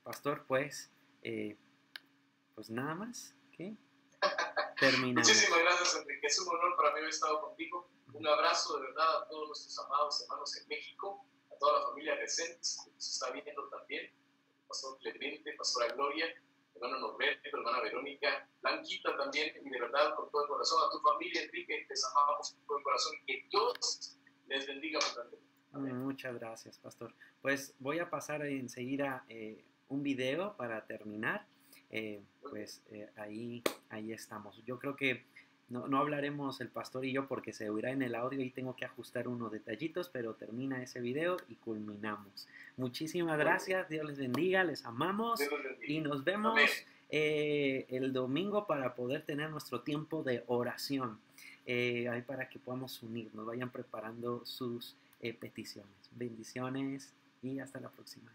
pastor, pues nada más, ¿qué? Terminamos. Muchísimas gracias, Enrique. Es un honor para mí haber estado contigo. Un abrazo de verdad a todos nuestros amados hermanos en México, a toda la familia Recentes que nos está viendo también, el pastor Clemente, pastora Gloria, hermano Norberto, hermana Verónica, Blanquita también, y de verdad con todo el corazón a tu familia, Enrique, les amamos con todo el corazón, que Dios les bendiga abundantemente. Muchas gracias, pastor. Pues voy a pasar enseguida un video para terminar. Ahí estamos. Yo creo que no hablaremos el pastor y yo porque se oirá en el audio y tengo que ajustar unos detallitos, pero termina ese video y culminamos. Muchísimas gracias, Dios les bendiga, les amamos y nos vemos el domingo para poder tener nuestro tiempo de oración. Ahí para que podamos unirnos, vayan preparando sus peticiones. Bendiciones y hasta la próxima.